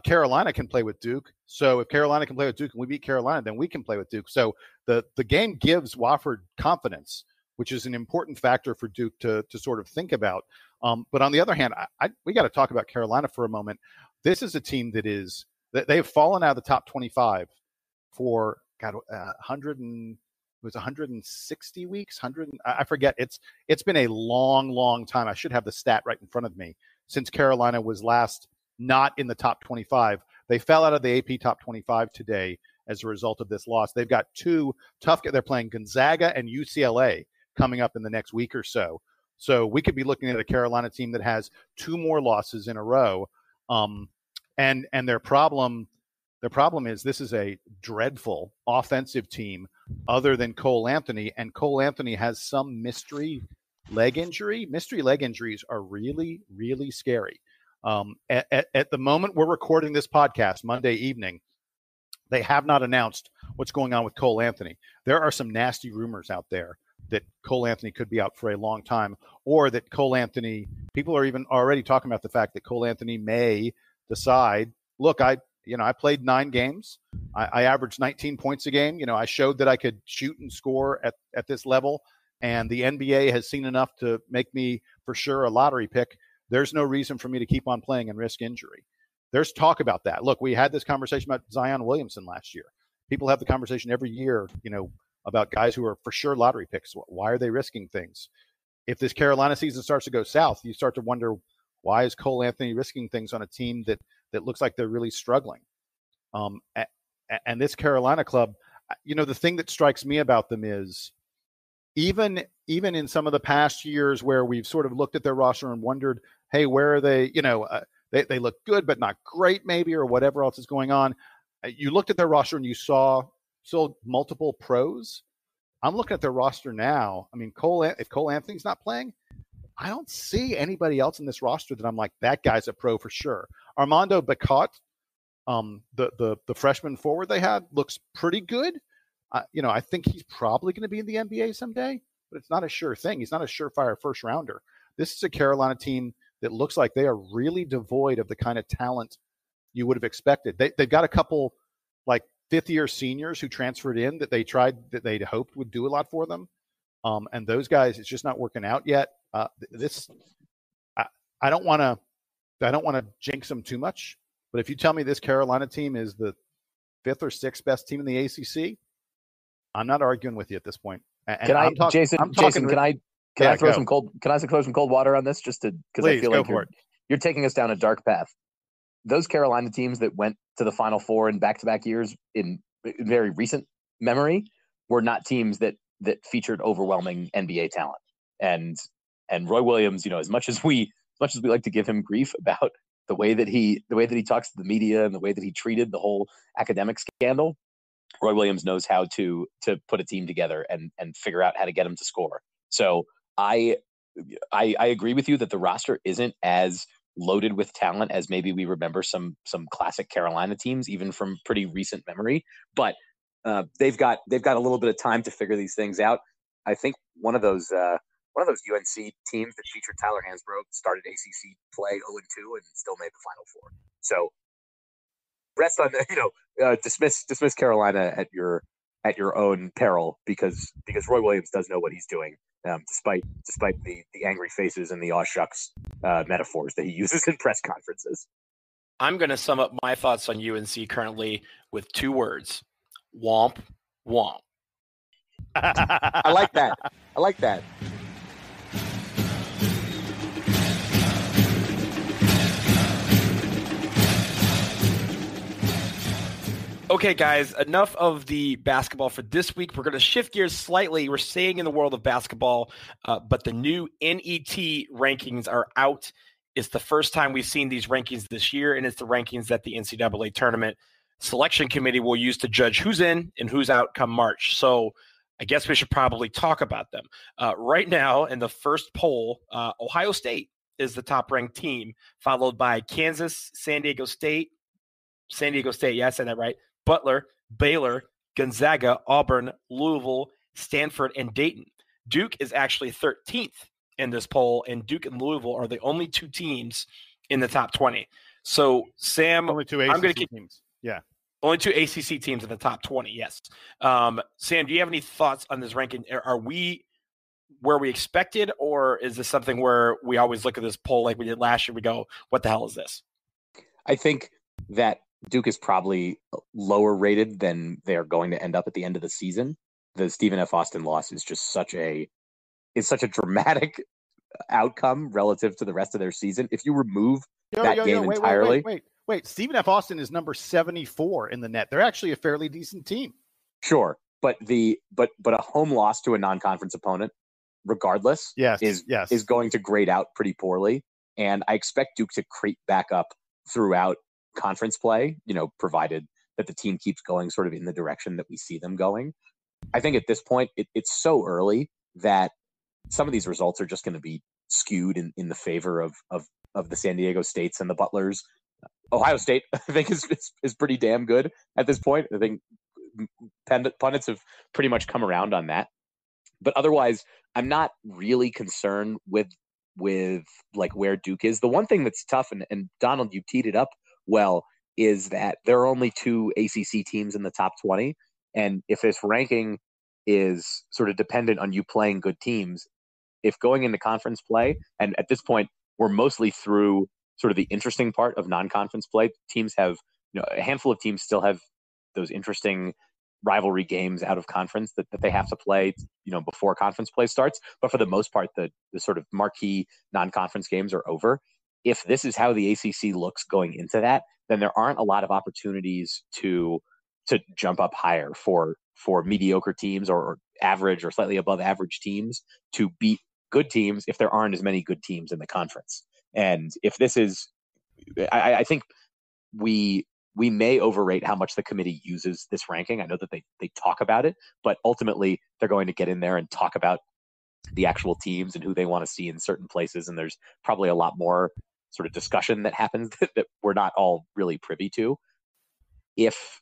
S3: Carolina can play with Duke. So if Carolina can play with Duke and we beat Carolina, then we can play with Duke. So the game gives Wofford confidence, which is an important factor for Duke to sort of think about. But on the other hand, we got to talk about Carolina for a moment. This is a team that they've fallen out of the top 25 for 160 weeks. I forget. It's been a long time. I should have the stat right in front of me since Carolina was last not in the top 25. They fell out of the AP top 25 today as a result of this loss. They've got 2 tough. They're playing Gonzaga and UCLA coming up in the next week or so. So we could be looking at a Carolina team that has 2 more losses in a row. And their problem is this is a dreadful offensive team other than Cole Anthony, and Cole Anthony has some mystery leg injury. Mystery leg injuries are really, really scary. At the moment we're recording this podcast, Monday evening, they have not announced what's going on with Cole Anthony. There are some nasty rumors out there that Cole Anthony could be out for a long time, or that Cole Anthony, people are even already talking about the fact that Cole Anthony may decide, look, I played 9 games. I averaged 19 points a game. I showed that I could shoot and score at this level, and the NBA has seen enough to make me for sure a lottery pick. There's no reason for me to keep on playing and risk injury. There's talk about that. Look, we had this conversation about Zion Williamson last year. People have the conversation every year, about guys who are for sure lottery picks. Why are they risking things? If this Carolina season starts to go south, you start to wonder, why is Cole Anthony risking things on a team that looks like they're really struggling? And this Carolina club, the thing that strikes me about them is even in some of the past years where we've sort of looked at their roster and wondered, hey, where are they? They look good, but not great maybe, or whatever else is going on. You looked at their roster and you saw still multiple pros. I'm looking at their roster now. I mean, if Cole Anthony's not playing, I don't see anybody else in this roster that I'm like, that guy's a pro for sure. Armando Bacot, the freshman forward they had, looks pretty good. I think he's probably going to be in the NBA someday, but it's not a sure thing. He's not a surefire first rounder. This is a Carolina team that looks like they are really devoid of the kind of talent you would have expected. They've got a couple like 5th-year seniors who transferred in that they'd hoped would do a lot for them. And those guys, it's just not working out yet. I don't want to jinx them too much, but if you tell me this Carolina team is the 5th or 6th best team in the ACC, I'm not arguing with you at this point. And
S2: Jason, can I throw some cold water on this just to, because I feel like you're taking us down a dark path. Those Carolina teams that went to the Final Four in back-to-back years in very recent memory were not teams that featured overwhelming NBA talent. And Roy Williams, as much as we like to give him grief about the way that he talks to the media and the way that he treated the whole academic scandal, Roy Williams knows how to put a team together and figure out how to get them to score. So I agree with you that the roster isn't as loaded with talent as maybe we remember some classic Carolina teams, even from pretty recent memory. But they've got a little bit of time to figure these things out. I think one of those UNC teams that featured Tyler Hansbrough started ACC play 0-2 and still made the Final Four. So rest on dismiss Carolina at your own peril because Roy Williams does know what he's doing. Despite the angry faces and the aw shucks metaphors that he uses in press conferences.
S1: I'm going to sum up my thoughts on UNC currently with 2 words: womp, womp.
S2: I like that.
S1: Okay, guys, enough of the basketball for this week. We're going to shift gears slightly. We're staying in the world of basketball, but the new NET rankings are out. It's the first time we've seen these rankings this year, and it's the rankings that the NCAA tournament selection committee will use to judge who's in and who's out come March. So I guess we should probably talk about them. Right now, in the first poll, Ohio State is the top-ranked team, followed by Kansas, San Diego State, yeah, I said that right, Butler, Baylor, Gonzaga, Auburn, Louisville, Stanford, and Dayton. Duke is actually 13th in this poll, and Duke and Louisville are the only 2 teams in the top 20. So, Sam,
S3: only 2 ACC teams. Yeah.
S1: Only 2 ACC teams in the top 20, yes. Sam, do you have any thoughts on this ranking? Are we where we expected, or is this something where we always look at this poll like we did last year, we go, what the hell is this?
S2: I think that Duke is probably lower rated than they're going to end up at the end of the season. The Stephen F. Austin loss is just such a dramatic outcome relative to the rest of their season. If you remove that game entirely.
S3: Wait. Stephen F. Austin is number 74 in the net. They're actually a fairly decent team.
S2: Sure. But a home loss to a non-conference opponent regardless, is going to grade out pretty poorly. And I expect Duke to creep back up throughout conference play, provided that the team keeps going sort of in the direction that we see them going. I think at this point, it's so early that some of these results are just going to be skewed in the favor of the San Diego States and the Butlers. Ohio State, I think, is pretty damn good at this point. I think pundits have pretty much come around on that. But otherwise, I'm not really concerned with like where Duke is. The one thing that's tough, and Donald, you teed it up well, is that there are only 2 ACC teams in the top 20. And if this ranking is sort of dependent on you playing good teams, if going into conference play, and at this point, we're mostly through sort of the interesting part of non-conference play. Teams have, a handful of teams still have those interesting rivalry games out of conference that they have to play, before conference play starts. But for the most part, the sort of marquee non-conference games are over. If this is how the ACC looks going into that, then there aren't a lot of opportunities to jump up higher for mediocre teams or average or slightly above average teams to beat good teams if there aren't as many good teams in the conference. And if this is, I think we may overrate how much the committee uses this ranking. I know that they talk about it, but ultimately they're going to get in there and talk about the actual teams and who they want to see in certain places. And there's probably a lot more sort of discussion that happens that we're not all really privy to. If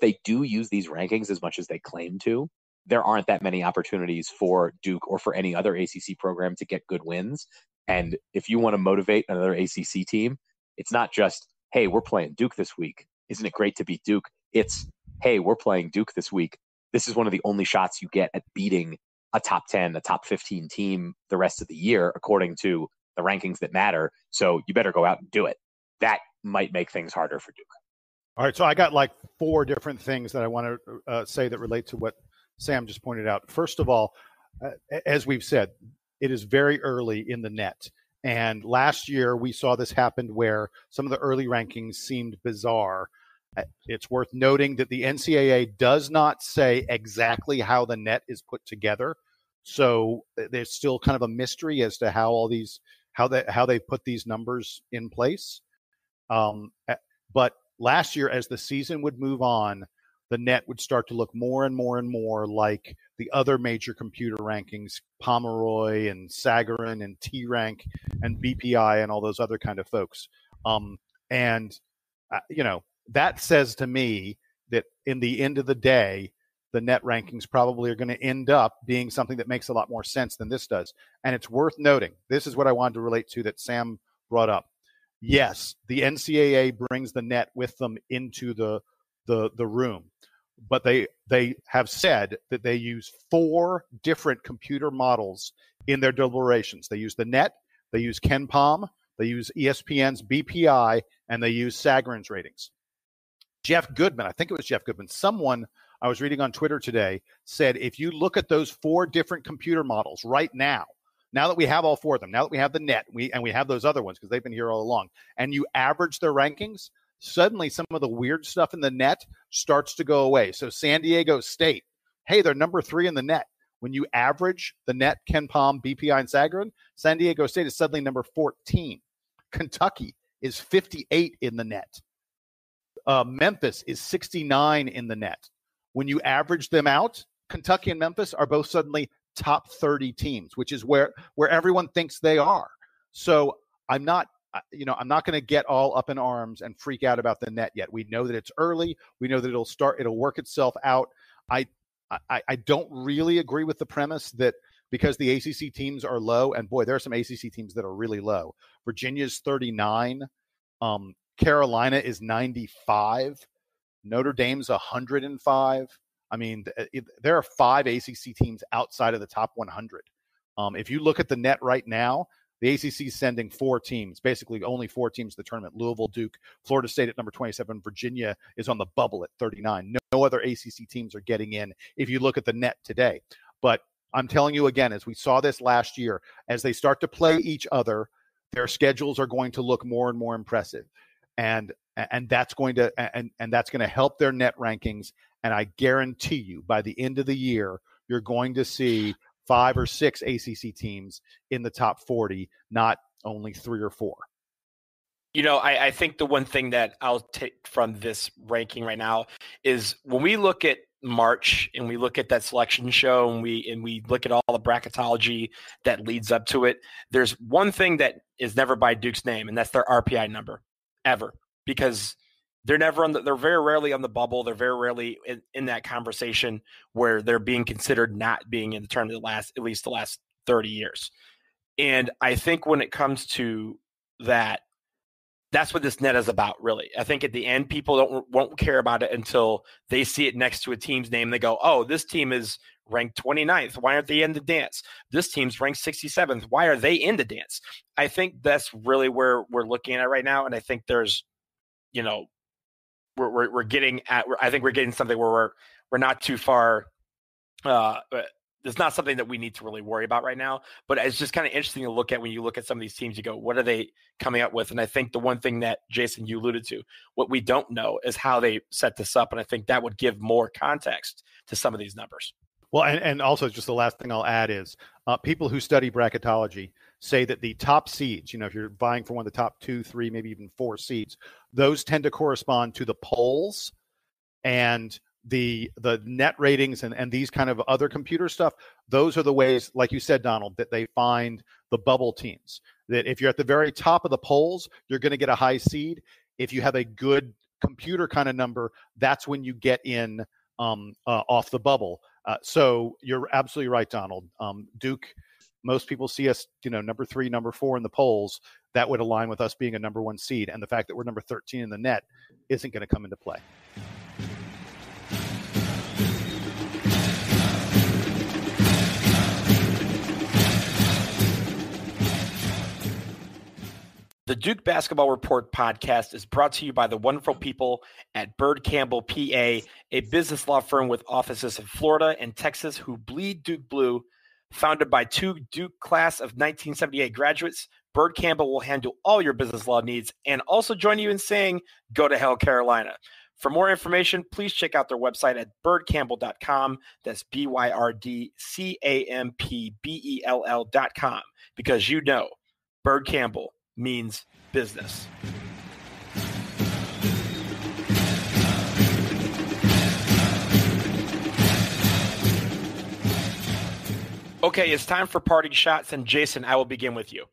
S2: they do use these rankings as much as they claim to, there aren't that many opportunities for Duke or for any other ACC program to get good wins. And if you want to motivate another ACC team, it's not just, hey, we're playing Duke this week. Isn't it great to beat Duke? It's, hey, we're playing Duke this week. This is one of the only shots you get at beating a top 10, a top 15 team the rest of the year, according to the rankings that matter. So you better go out and do it. That might make things harder for Duke.
S3: All right, so I got like 4 different things that I want to say that relate to what Sam just pointed out. First of all, as we've said, it is very early in the net. And last year we saw this happen where some of the early rankings seemed bizarre. It's worth noting that the NCAA does not say exactly how the net is put together. So there's still kind of a mystery as to how they put these numbers in place. But last year, as the season would move on, the net would start to look more and more and more like the other major computer rankings, Pomeroy and Sagarin and T-Rank and BPI and all those other kind of folks. That says to me that in the end of the day, the net rankings probably are going to end up being something that makes a lot more sense than this does. And it's worth noting, this is what I wanted to relate to that Sam brought up. Yes, the NCAA brings the net with them into the room, but they have said that they use 4 different computer models in their deliberations. They use the net, they use KenPom, they use ESPN's BPI, and they use Sagarin's ratings. Jeff Goodman, I think it was Jeff Goodman, someone I was reading on Twitter today said, if you look at those 4 different computer models right now that we have all 4 of them, now that we have the net, we have those other ones because they've been here all along, and you average their rankings, suddenly some of the weird stuff in the net starts to go away. So San Diego State, hey, they're number 3 in the net. When you average the net, KenPom, BPI, and Sagarin, San Diego State is suddenly number 14. Kentucky is 58 in the net. Memphis is 69 in the net. When you average them out, Kentucky and Memphis are both suddenly top 30 teams, which is where everyone thinks they are. So I'm not going to get all up in arms and freak out about the net yet. We know that it's early. We know that it'll work itself out. I don't really agree with the premise that because the ACC teams are low, and boy, there are some ACC teams that are really low. Virginia's 39. Carolina is 95. Notre Dame's 105. I mean, there are 5 ACC teams outside of the top 100. If you look at the net right now, the ACC is sending 4 teams, basically only 4 teams to the tournament. Louisville, Duke, Florida State at number 27. Virginia is on the bubble at 39. No other ACC teams are getting in if you look at the net today. But I'm telling you again, as we saw this last year, as they start to play each other, their schedules are going to look more and more impressive. And that's going to help their net rankings. And I guarantee you, by the end of the year, you're going to see 5 or 6 ACC teams in the top 40, not only 3 or 4.
S1: I think the one thing that I'll take from this ranking right now is when we look at March and we look at that selection show and we look at all the bracketology that leads up to it, there's one thing that is never by Duke's name, and that's their RPI number, ever, because they're very rarely on the bubble. They're very rarely in that conversation where they're being considered not being in the tournament at least the last 30 years. And I think when it comes to that, that's what this net is about, really. I think at the end, people won't care about it until they see it next to a team's name. They go, oh, this team is ranked 29th. Why aren't they in the dance? This team's ranked 67th. Why are they in the dance? I think that's really where we're looking at right now. And I think there's, we're getting something where we're not too far. It's not something that we need to really worry about right now, but it's just kind of interesting to look at when you look at some of these teams, you go, what are they coming up with? And I think the one thing that, Jason, you alluded to, what we don't know is how they set this up. And I think that would give more context to some of these numbers.
S3: Well, and also just the last thing I'll add is people who study bracketology say that the top seeds, if you're vying for one of the top 2, 3, maybe even 4 seeds, those tend to correspond to the polls and the net ratings and these kind of other computer stuff. Those are the ways, like you said, Donald, that they find the bubble teams. That if you're at the very top of the polls, you're going to get a high seed. If you have a good computer kind of number, that's when you get in off the bubble. So you're absolutely right, Donald. Duke, most people see us, number 3, number 4 in the polls. That would align with us being a number 1 seed. And the fact that we're number 13 in the net isn't going to come into play.
S1: The Duke Basketball Report podcast is brought to you by the wonderful people at Byrd Campbell, PA, a business law firm with offices in Florida and Texas who bleed Duke blue. Founded by 2 Duke class of 1978 graduates, Byrd Campbell will handle all your business law needs and also join you in saying, go to hell, Carolina. For more information, please check out their website at byrdcampbell.com. That's BYRDCAMPBELL.com, because Byrd Campbell means business. Okay, it's time for parting shots, and Jason, I will begin with you.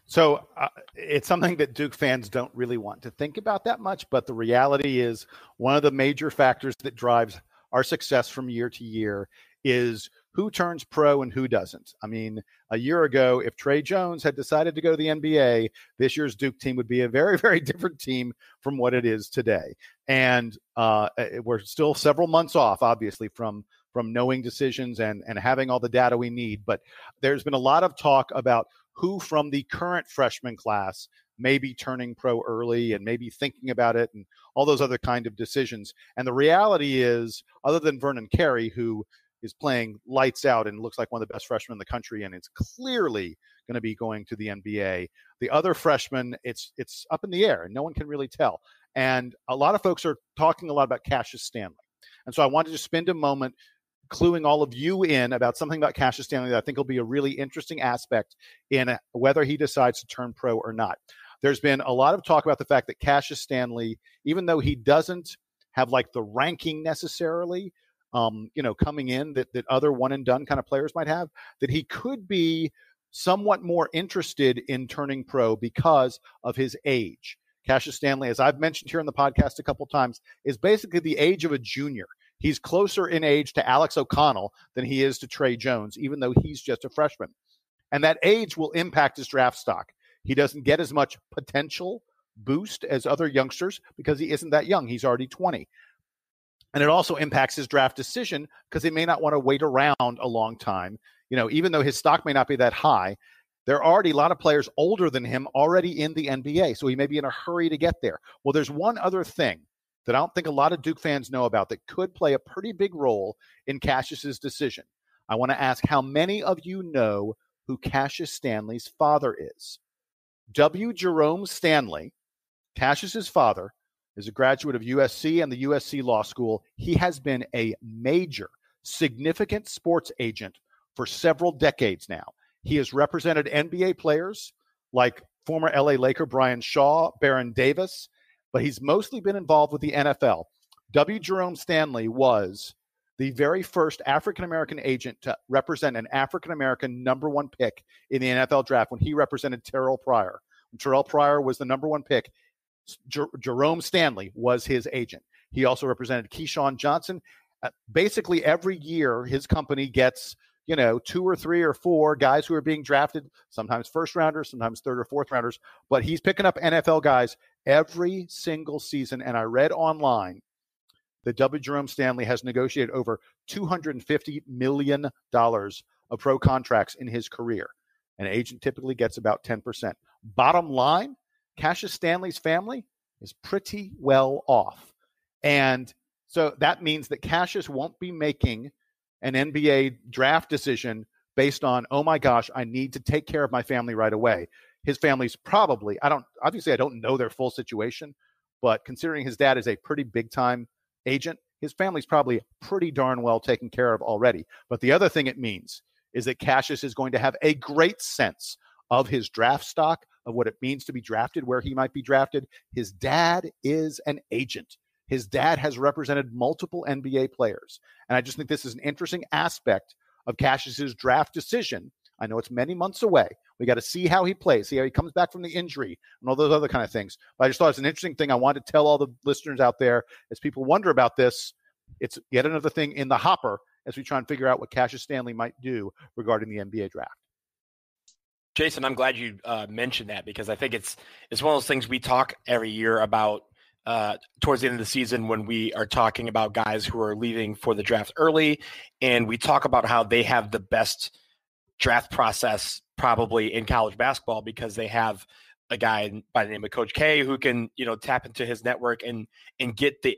S3: So it's something that Duke fans don't really want to think about that much, but the reality is one of the major factors that drives our success from year to year is who turns pro and who doesn't. I mean, a year ago, if Trey Jones had decided to go to the NBA, this year's Duke team would be a very, very different team from what it is today. And we're still several months off, obviously, from knowing decisions and having all the data we need. But there's been a lot of talk about who from the current freshman class may be turning pro early and maybe thinking about it and all those other kind of decisions. And the reality is, other than Vernon Carey, who is playing lights out and looks like one of the best freshmen in the country, and it's clearly going to be going to the NBA. The other freshmen, it's up in the air, and no one can really tell. And a lot of folks are talking a lot about Cassius Stanley. And so I wanted to spend a moment cluing all of you in about something about Cassius Stanley that I think will be a really interesting aspect in whether he decides to turn pro or not. There's been a lot of talk about the fact that Cassius Stanley, even though he doesn't have like the ranking necessarily, coming in that other one and done kind of players might have, that he could be somewhat more interested in turning pro because of his age. Cassius Stanley, as I've mentioned here on the podcast a couple of times, is basically the age of a junior. He's closer in age to Alex O'Connell than he is to Trey Jones, even though he's just a freshman. And that age will impact his draft stock. He doesn't get as much potential boost as other youngsters because he isn't that young. He's already 20. And it also impacts his draft decision because he may not want to wait around a long time. Even though his stock may not be that high, there are already a lot of players older than him already in the NBA. So he may be in a hurry to get there. Well, there's one other thing that I don't think a lot of Duke fans know about that could play a pretty big role in Cassius's decision. I want to ask how many of you know who Cassius Stanley's father is? W. Jerome Stanley, Cassius's father, is a graduate of USC and the USC Law School. He has been a major, significant sports agent for several decades now. He has represented NBA players like former LA Laker Brian Shaw, Baron Davis, but he's mostly been involved with the NFL. W. Jerome Stanley was the very first African-American agent to represent an African-American number one pick in the NFL draft when he represented Terrell Pryor. When Terrell Pryor was the number one pick, Jerome Stanley was his agent. He also represented Keyshawn Johnson. Basically, every year, his company gets, 2 or 3 or 4 guys who are being drafted, sometimes first rounders, sometimes third or fourth rounders, but he's picking up NFL guys every single season. And I read online that W. Jerome Stanley has negotiated over $250 million of pro contracts in his career. An agent typically gets about 10%. Bottom line, Cassius Stanley's family is pretty well off. And so that means that Cassius won't be making an NBA draft decision based on, oh my gosh, I need to take care of my family right away. His family's probably, I don't know their full situation, but considering his dad is a pretty big time agent, his family's probably pretty darn well taken care of already. But the other thing it means is that Cassius is going to have a great sense of his draft stock, of what it means to be drafted, where he might be drafted. His dad is an agent. His dad has represented multiple NBA players. And I just think this is an interesting aspect of Cassius's draft decision. I know it's many months away. We got to see how he plays, see how he comes back from the injury and all those other kind of things. But I just thought it's an interesting thing. I wanted to tell all the listeners out there, as people wonder about this, it's yet another thing in the hopper as we try and figure out what Cassius Stanley might do regarding the NBA draft.
S1: Jason, I'm glad you mentioned that, because I think it's one of those things we talk every year about towards the end of the season when we are talking about guys who are leaving for the draft early, and we talk about how they have the best draft process probably in college basketball because they have a guy by the name of Coach K who can, tap into his network and get the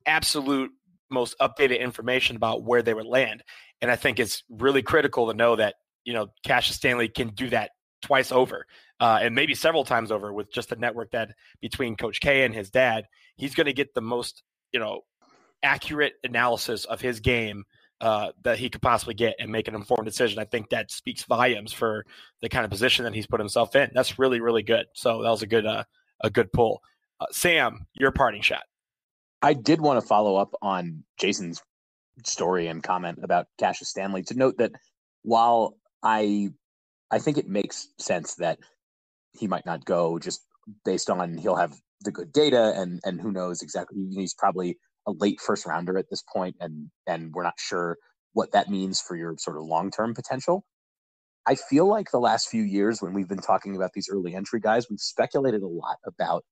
S1: absolute most updated information about where they would land. And I think it's really critical to know that, Cassius Stanley can do that twice over and maybe several times over with just a network that between Coach K and his dad, he's going to get the most, accurate analysis of his game that he could possibly get and make an informed decision. I think that speaks volumes for the kind of position that he's put himself in. That's really, really good. So that was a good pull. Sam, your parting shot.
S2: I did want to follow up on Jason's story and comment about Cassius Stanley to note that while I think it makes sense that he might not go just based on he'll have the good data and who knows exactly. He's probably a late first rounder at this point, and we're not sure what that means for your sort of long-term potential. I feel like the last few years when we've been talking about these early entry guys, we've speculated a lot about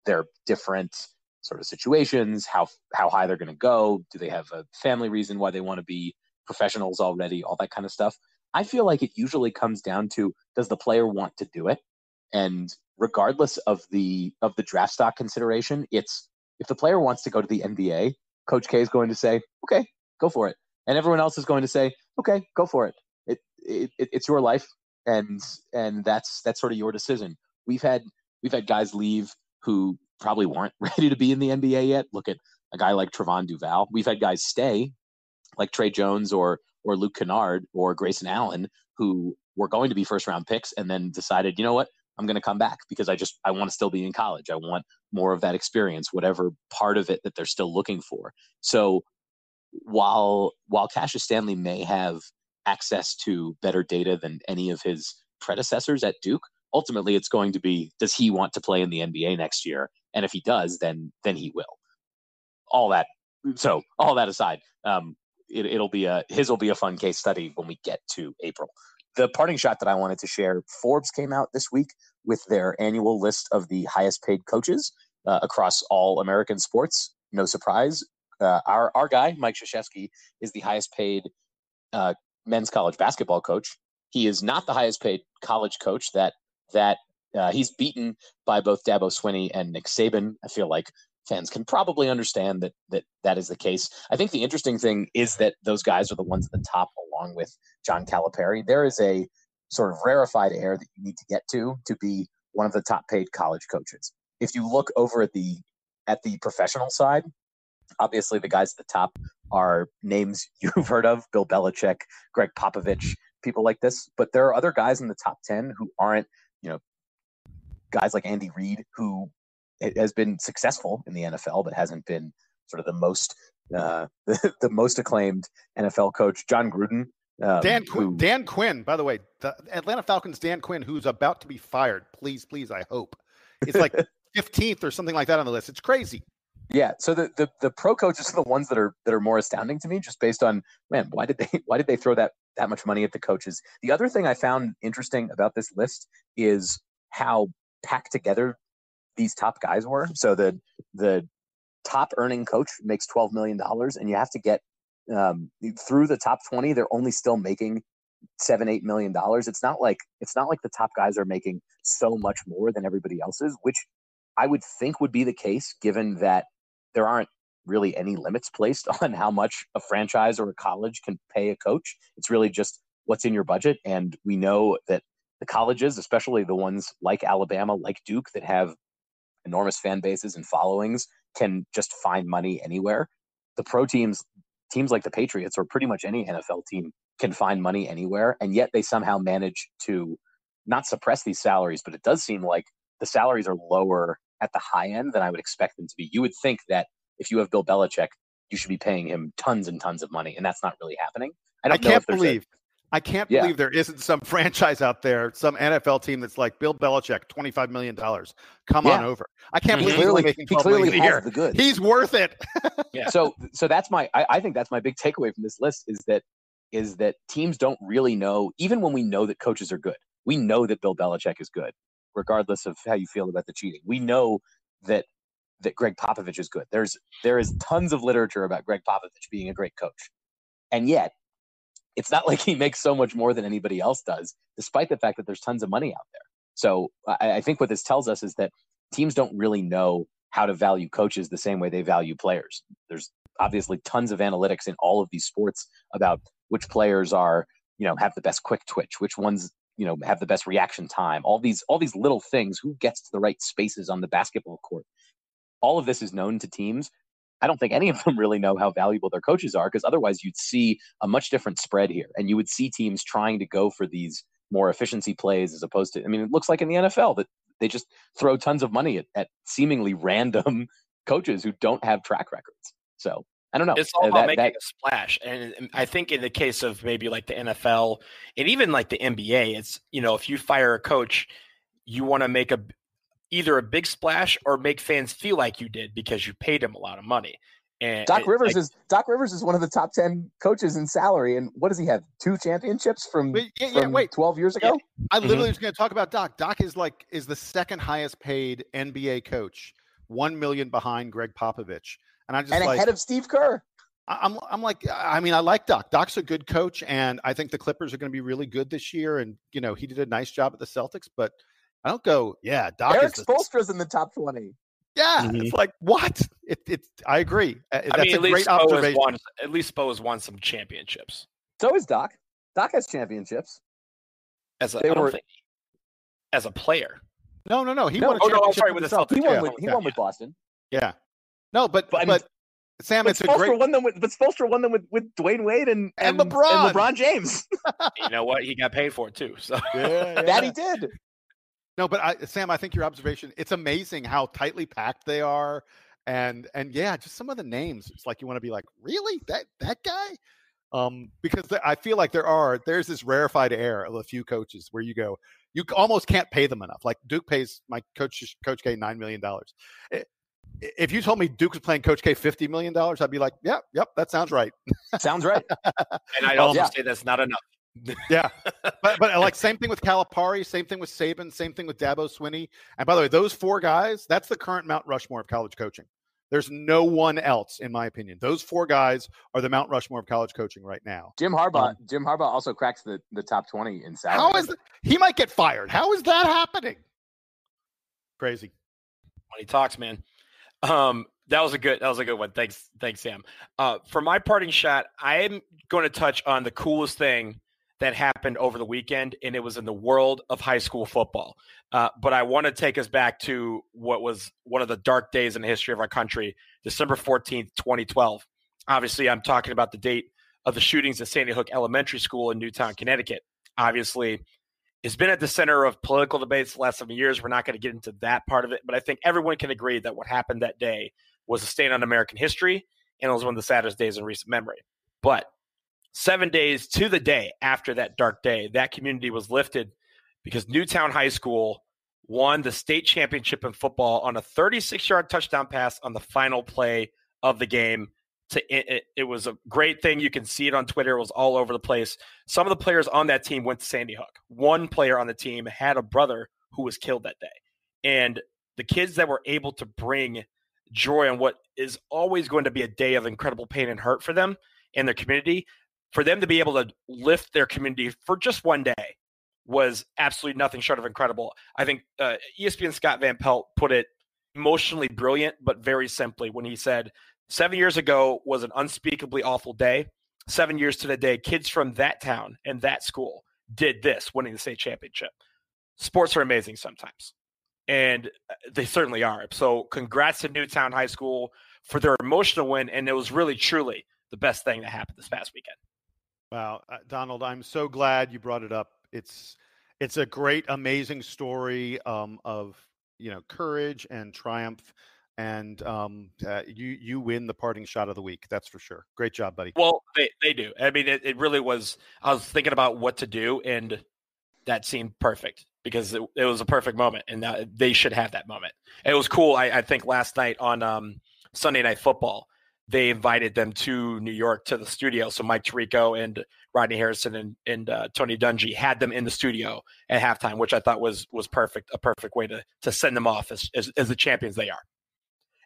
S2: their different sort of situations, how high they're going to go. Do they have a family reason why they want to be professionals already? All that kind of stuff. I feel like it usually comes down to, does the player want to do it? And regardless of the draft stock consideration, it's if the player wants to go to the NBA, Coach K is going to say, okay, go for it. And everyone else is going to say, okay, go for it. It's your life. And that's sort of your decision. We've had guys leave who probably weren't ready to be in the NBA yet. Look at a guy like Trevon Duval. We've had guys stay like Trey Jones or Luke Kennard or Grayson Allen who were going to be first round picks and then decided, you know what, I'm going to come back because I want to still be in college. I want more of that experience, whatever part of it that they're still looking for. So while Cassius Stanley may have access to better data than any of his predecessors at Duke, ultimately it's going to be, does he want to play in the NBA next year? And if he does, then he will. All that aside, it'll be a fun case study when we get to April. The parting shot that I wanted to share, Forbes came out this week with their annual list of the highest paid coaches across all American sports. No surprise. Our guy, Mike Krzyzewski, is the highest paid men's college basketball coach. He is not the highest paid college coach that he's beaten by both Dabo Swinney and Nick Saban. I feel like fans can probably understand that is the case. I think the interesting thing is that those guys are the ones at the top along with John Calipari. There is a sort of rarefied air that you need to get to be one of the top paid college coaches. If you look over at the professional side, Obviously, the guys at the top are names you've heard of: Bill Belichick, Greg Popovich, people like this. But there are other guys in the top 10 who aren't, guys like Andy Reid, who has been successful in the NFL, but hasn't been sort of the most acclaimed NFL coach. John Gruden.
S3: Dan Quinn, by the way, the Atlanta Falcons, Dan Quinn, who's about to be fired. Please, I hope. It's like 15th or something like that on the list. It's crazy.
S2: Yeah. So the pro coaches are the ones that are more astounding to me, just based on, man, why did they throw that much money at the coaches? The other thing I found interesting about this list is how packed together these top guys were. So the top earning coach makes $12 million, and you have to get through the top 20. They're only still making $7-8 million. It's not like the top guys are making so much more than everybody else's, which I would think would be the case, given that there aren't really any limits placed on how much a franchise or a college can pay a coach. It's really just what's in your budget. And we know that the colleges, especially the ones like Alabama, like Duke, that have enormous fan bases and followings, can just find money anywhere. The pro teams like the Patriots, or pretty much any NFL team, can find money anywhere. And yet they somehow manage to not suppress these salaries, but it does seem like the salaries are lower at the high end than I would expect them to be. You would think that if you have Bill Belichick, you should be paying him tons and tons of money, and that's not really happening. I can't
S3: believe there isn't some franchise out there, some NFL team that's like Bill Belichick, $25 million. Come on over. I can't believe he's making $12 million a year.
S2: The goods.
S3: He's worth it.
S2: Yeah. So that's I think that's my big takeaway from this list is that teams don't really know, even when we know that coaches are good. We know that Bill Belichick is good, regardless of how you feel about the cheating. We know that Greg Popovich is good. There is tons of literature about Greg Popovich being a great coach. And yet, it's not like he makes so much more than anybody else does, despite the fact that there's tons of money out there. So I think what this tells us is that teams don't really know how to value coaches the same way they value players. There's obviously tons of analytics in all of these sports about which players are, have the best quick twitch, which ones, have the best reaction time, all these little things, who gets to the right spaces on the basketball court. All of this is known to teams. I don't think any of them really know how valuable their coaches are, because otherwise you'd see a much different spread here. And you would see teams trying to go for these more efficiency plays as opposed to, it looks like in the NFL that they just throw tons of money at seemingly random coaches who don't have track records. So I don't know.
S1: It's all about making a splash. And I think in the case of maybe like the NFL and even like the NBA, it's, if you fire a coach, you want to make either a big splash or make fans feel like you did because you paid him a lot of money. And
S2: Doc Rivers is one of the top 10 coaches in salary. And what does he have? 2 championships from 12 years ago?
S3: Yeah. I literally was going to talk about Doc. Doc is the second highest paid NBA coach, $1 million behind Greg Popovich. And
S2: ahead of Steve Kerr.
S3: I like Doc. Doc's a good coach, and I think the Clippers are going to be really good this year. And, he did a nice job at the Celtics, but I don't go, yeah, Doc
S2: Eric Spoelstra's in the top 20.
S3: Yeah, It's like, what? I agree. That's a great observation.
S1: At least Spo has won some championships.
S2: So is Doc. Doc has championships.
S1: As a player.
S3: No. He won a championship.
S1: I'm sorry, with the Celtics.
S2: He won with Boston.
S3: Yeah. No, but Sam, it's
S2: Spoelstra won them with Dwayne Wade and LeBron James.
S1: You know what? He got paid for it too. So
S2: that he did.
S3: No, but Sam, I think your observation, it's amazing how tightly packed they are. And yeah, just some of the names. It's like you want to be like, really? That guy? Because I feel like there's this rarefied air of a few coaches where you go, you almost can't pay them enough. Like Duke pays my Coach K $9 million. If you told me Duke was playing Coach K $50 million, I'd be like, yep, that sounds right.
S2: Sounds right.
S1: And I'd also say that's not enough.
S3: Yeah, but like same thing with Calipari, same thing with Saban, same thing with Dabo Swinney. And by the way, those 4 guys, that's the current Mount Rushmore of college coaching. There's no one else, in my opinion. Those 4 guys are the Mount Rushmore of college coaching right now.
S2: Jim Harbaugh also cracks the top 20 in salary.
S3: How is he might get fired? How is that happening? Crazy.
S1: When he talks, man. That was a good one. Thanks, Sam. For my parting shot, I am going to touch on the coolest thing that happened over the weekend, and it was in the world of high school football. But I want to take us back to what was one of the dark days in the history of our country, December 14th, 2012. Obviously, I'm talking about the date of the shootings at Sandy Hook Elementary School in Newtown, Connecticut. Obviously, it's been at the center of political debates the last 7 years. We're not going to get into that part of it, but I think everyone can agree that what happened that day was a stain on American history, and it was one of the saddest days in recent memory. But 7 days to the day after that dark day, that community was lifted because Newtown High School won the state championship in football on a 36-yard touchdown pass on the final play of the game. It was a great thing. You can see it on Twitter. It was all over the place. Some of the players on that team went to Sandy Hook. One player on the team had a brother who was killed that day. And the kids that were able to bring joy on what is always going to be a day of incredible pain and hurt for them and their community, for them to be able to lift their community for just one day was absolutely nothing short of incredible. I think ESPN Scott Van Pelt put it emotionally brilliant, but very simply when he said, 7 years ago was an unspeakably awful day. 7 years to the day, kids from that town and that school did this, winning the state championship. Sports are amazing sometimes, and they certainly are. So congrats to Newtown High School for their emotional win, and it was really, truly the best thing that happened this past weekend.
S3: Wow, Donald, I'm so glad you brought it up. It's a great, amazing story of courage and triumph, and you win the parting shot of the week. That's for sure. Great job, buddy.
S1: Well, they do. I mean, it really was. I was thinking about what to do, and that seemed perfect because it was a perfect moment, and they should have that moment. And it was cool. I think last night on Sunday Night Football, they invited them to New York to the studio. So Mike Tirico and Rodney Harrison and Tony Dungy had them in the studio at halftime, which I thought was perfect, a perfect way to send them off as the champions they are.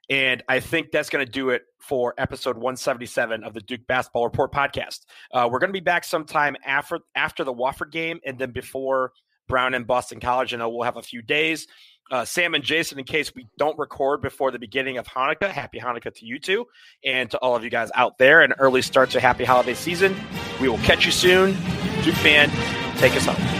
S1: And I think that's going to do it for episode 177 of the Duke Basketball Report podcast. We're going to be back sometime after the Wofford game and then before Brown and Boston College. I know we'll have a few days. Sam and Jason, in case we don't record before the beginning of Hanukkah, happy Hanukkah to you two and to all of you guys out there, and early start to happy holiday season. We will catch you soon. Duke fan, take us home.